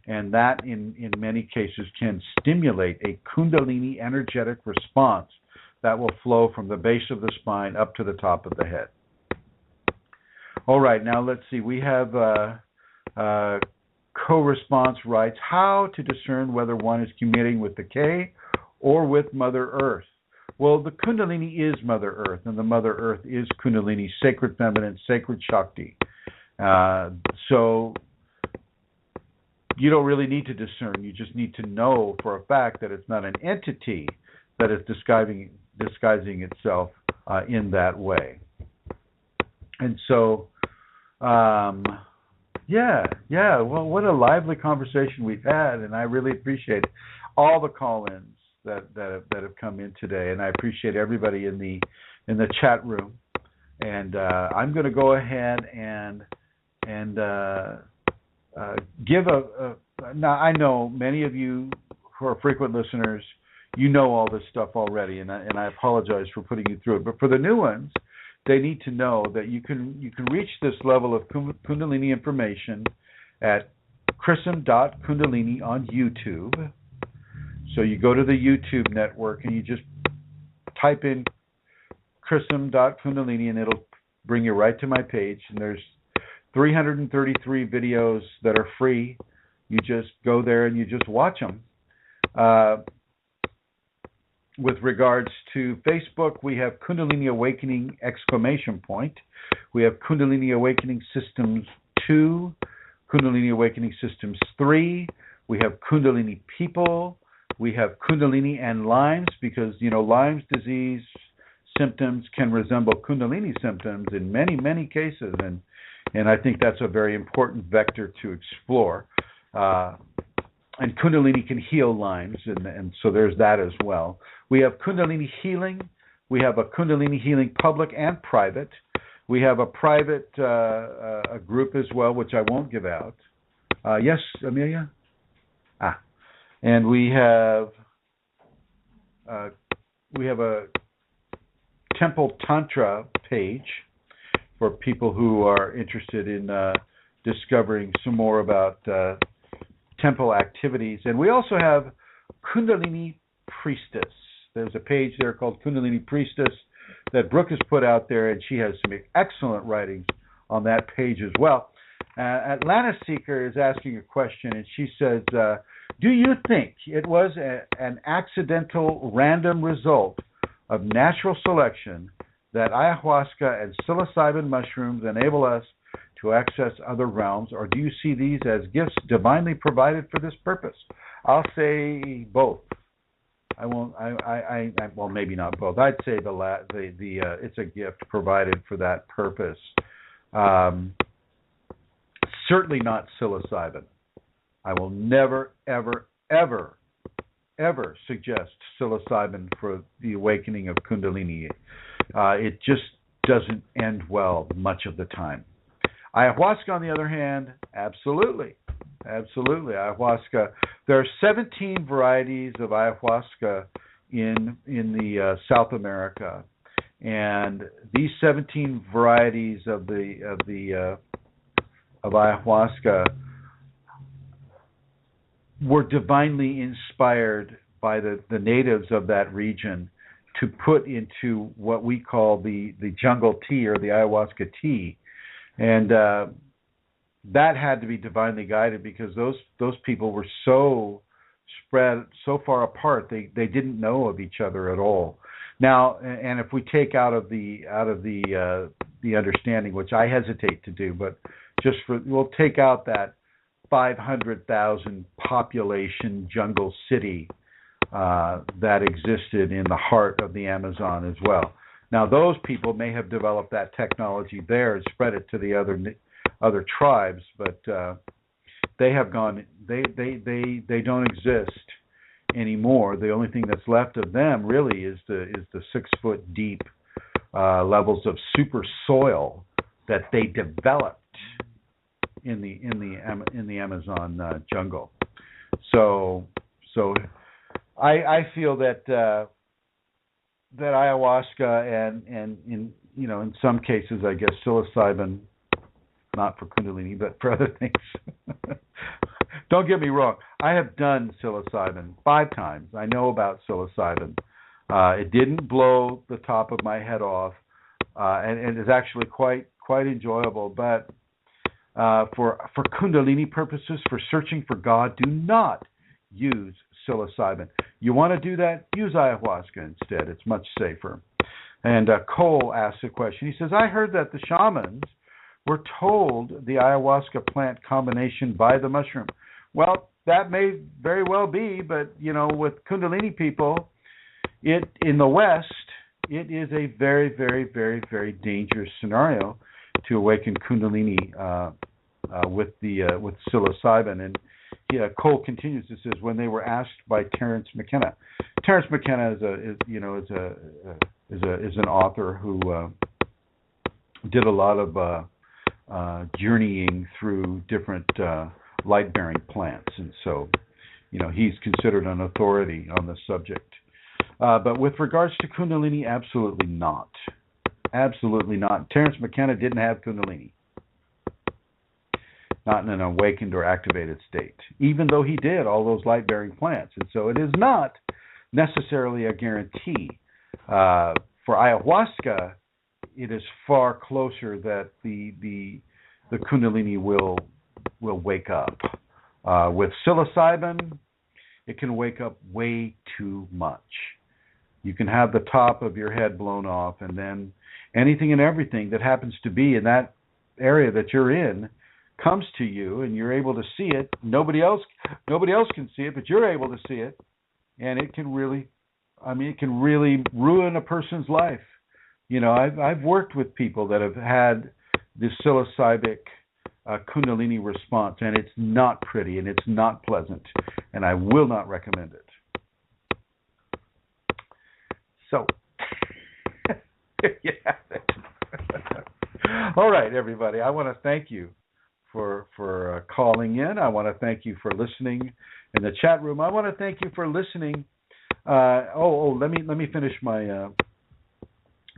And that, in many cases, can stimulate a Kundalini energetic response that will flow from the base of the spine up to the top of the head. All right, now let's see. We have co-response writes, how to discern whether one is communicating with the K or with Mother Earth. Well, the Kundalini is Mother Earth, and the Mother Earth is Kunalini, sacred feminine, sacred Shakti. So you don't really need to discern. You just need to know for a fact that it's not an entity that is disguising itself in that way. And so, well, what a lively conversation we've had, and I really appreciate all the call-ins that have come in today, and I appreciate everybody in the chat room. And I'm going to go ahead and give now, I know many of you who are frequent listeners, you know all this stuff already, and I apologize for putting you through it. But for the new ones, they need to know that you can reach this level of Kundalini information at Chrism.Kundalini on YouTube. So you go to the YouTube network and you just type in Chrism.Kundalini and it'll bring you right to my page. And there's 333 videos that are free. You just go there and you just watch them. With regards to Facebook, we have Kundalini Awakening ! We have Kundalini Awakening Systems 2, Kundalini Awakening Systems 3. We have Kundalini People. We have Kundalini and Lyme's, because, Lyme's disease symptoms can resemble Kundalini symptoms in many, many cases. And I think that's a very important vector to explore. And Kundalini can heal Lyme's, and so there's that as well. We have Kundalini Healing. We have a Kundalini Healing public and private. We have a private a group as well, which I won't give out. Yes, Amelia? And we have a Temple Tantra page for people who are interested in discovering some more about temple activities. And we also have Kundalini Priestess. There's a page there called Kundalini Priestess that Brooke has put out there, and she has some excellent writings on that page as well. Atlanta Seeker is asking a question, and she says, do you think it was an accidental random result of natural selection that ayahuasca and psilocybin mushrooms enable us to access other realms, or do you see these as gifts divinely provided for this purpose? I'll say both. I won't. Well, maybe not both. I'd say it's a gift provided for that purpose. Certainly not psilocybin. I will never, ever, ever, ever suggest psilocybin for the awakening of Kundalini. It just doesn't end well much of the time. Ayahuasca, on the other hand, absolutely. Ayahuasca. There are 17 varieties of ayahuasca in the South America, and these 17 varieties of ayahuasca were divinely inspired by the natives of that region to put into what we call the jungle tea, or the ayahuasca tea. And that had to be divinely guided, because those people were so spread so far apart, they didn't know of each other at all. Now, and if we take out of the understanding, which I hesitate to do, but we'll take out that 500,000 population jungle city that existed in the heart of the Amazon as well. Now, those people may have developed that technology there and spread it to the other tribes, but they have gone. They don't exist anymore. The only thing that's left of them really is the 6 foot deep levels of super soil that they developed in the Amazon jungle. So I feel that ayahuasca and in some cases, I guess, psilocybin, not for Kundalini, but for other things. Don't get me wrong. I have done psilocybin 5 times. I know about psilocybin. It didn't blow the top of my head off, and it's actually quite enjoyable. But for Kundalini purposes, for searching for God, do not use psilocybin. You want to do that? Use ayahuasca instead. It's much safer. And Cole asks a question. He says, I heard that the shamans were told the ayahuasca plant combination by the mushroom. Well, that may very well be, but, with Kundalini people, in the West, it is a very, very, very, very dangerous scenario to awaken Kundalini with psilocybin. And Cole continues. This is when they were asked by Terence McKenna. Terence McKenna is an author who did a lot of journeying through different light-bearing plants, and so he's considered an authority on the subject. But with regards to Kundalini, absolutely not. Absolutely not. Terence McKenna didn't have Kundalini. Not in an awakened or activated state, even though he did all those light-bearing plants. And so it is not necessarily a guarantee. For ayahuasca, it is far closer that the Kundalini will wake up. With psilocybin, it can wake up way too much. You can have the top of your head blown off, and then anything and everything that happens to be in that area that you're in comes to you, and you're able to see it. Nobody else can see it, but you're able to see it, and it can really ruin a person's life. I've worked with people that have had this psilocybic Kundalini response, and it's not pretty, and it's not pleasant, and I will not recommend it. So, there you have it. All right, everybody. I want to thank you for calling in. I want to thank you for listening in the chat room. I want to thank you for listening. Let me finish my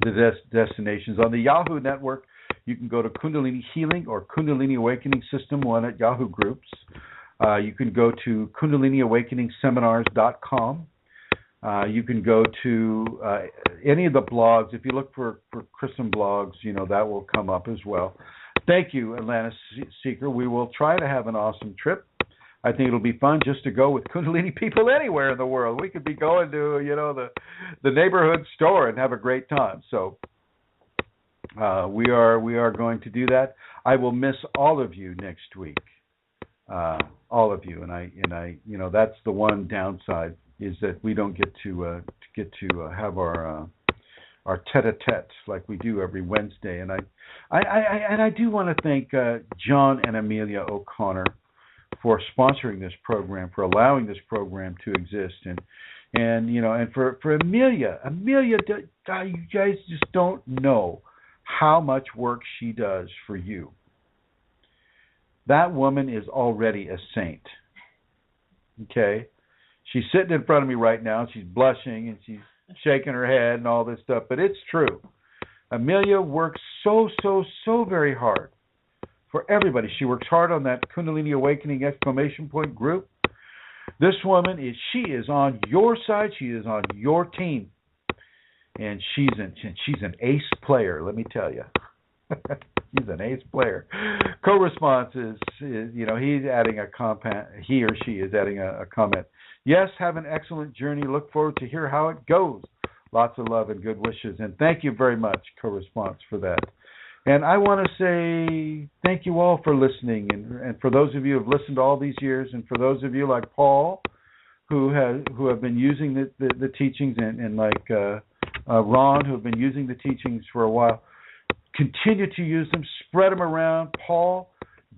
the destinations on the Yahoo network. You can go to Kundalini Healing or Kundalini Awakening System 1 at Yahoo Groups. You can go to KundaliniAwakeningSeminars.com. You can go to any of the blogs. If you look for Chrism blogs, that will come up as well. Thank you, Atlantis Seeker. We will try to have an awesome trip. I think it'll be fun just to go with Kundalini people anywhere in the world. We could be going to, the neighborhood store and have a great time. So we are going to do that. I will miss all of you next week. All of you, and I that's the one downside, is that we don't get to have our tete-a-tete like we do every Wednesday. And I do want to thank John and Amelia O'Connor for sponsoring this program, for allowing this program to exist, and for Amelia, you guys just don't know how much work she does for you. That woman is already a saint. Okay? She's sitting in front of me right now. She's blushing and she's shaking her head and all this stuff, but it's true. Amelia works so very hard for everybody. She works hard on that Kundalini Awakening ! Group. This woman she is on your side. She is on your team, and she's an ace player. Let me tell you, he's an ace player. Co-response is he's adding a comment. He or she is adding a comment. Yes, have an excellent journey. Look forward to hear how it goes. Lots of love and good wishes, and thank you very much, co-response, for that. And I want to say thank you all for listening, and for those of you who have listened all these years, and for those of you like Paul, who have been using the teachings, and like Ron, who have been using the teachings for a while. Continue to use them, spread them around. Paul,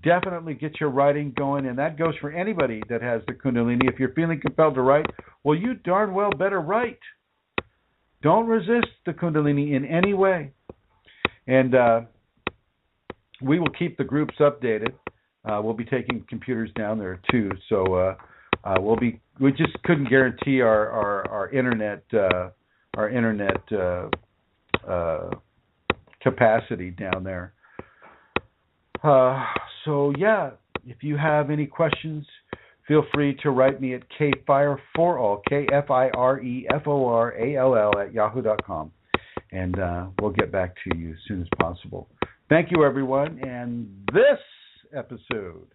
definitely get your writing going, and that goes for anybody that has the Kundalini. If you're feeling compelled to write, well, you darn well better write. Don't resist the Kundalini in any way. And we will keep the groups updated. We'll be taking computers down there too, so we just couldn't guarantee our internet capacity down there. So yeah, if you have any questions, feel free to write me at kfireforall, KFIREFORALL at yahoo.com, and we'll get back to you as soon as possible. Thank you, everyone, and this episode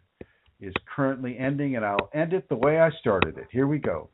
is currently ending, and I'll end it the way I started it. Here we go.